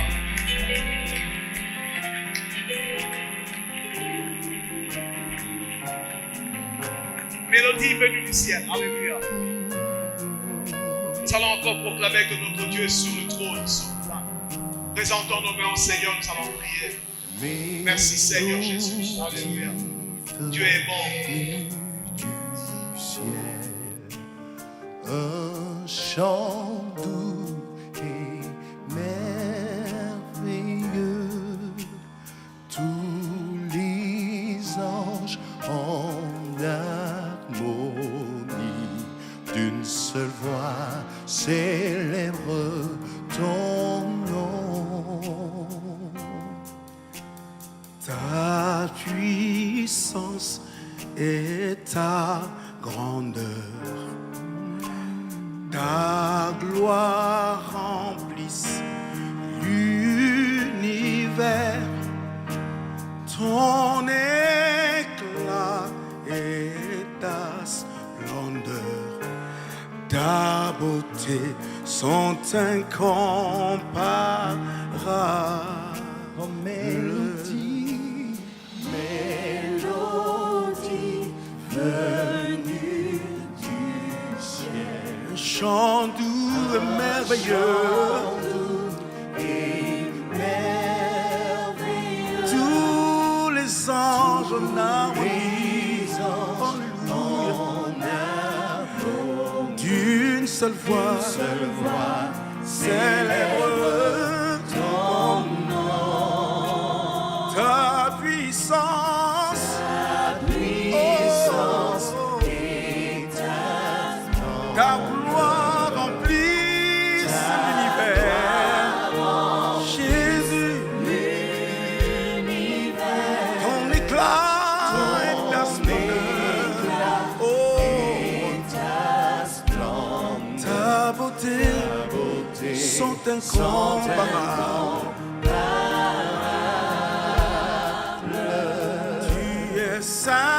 Mélodie venue du ciel. Alléluia. Nous allons encore proclamer que notre Dieu est sur le trône. Présentons nos mains au Seigneur, nous allons prier. Merci Seigneur Jésus. Alléluia. Dieu est bon. Un chant doux et merveilleux, tous les anges en harmonie, d'une seule voix célèbre ton nom. Ta puissance et ta grandeur, ta gloire remplisse l'univers, ton éclat et ta splendeur, ta beauté sont incomparables. Oh, mélodie, mélodie venue du ciel, un chant doux et merveilleux, tous les anges en harmonie, d'une seule voix, célèbre ton nom, ta puissance, et ta gloire remplisse l'univers. Jésus, ton éclat et ta splendeur, ta beauté sont incomparables. Tu es saint.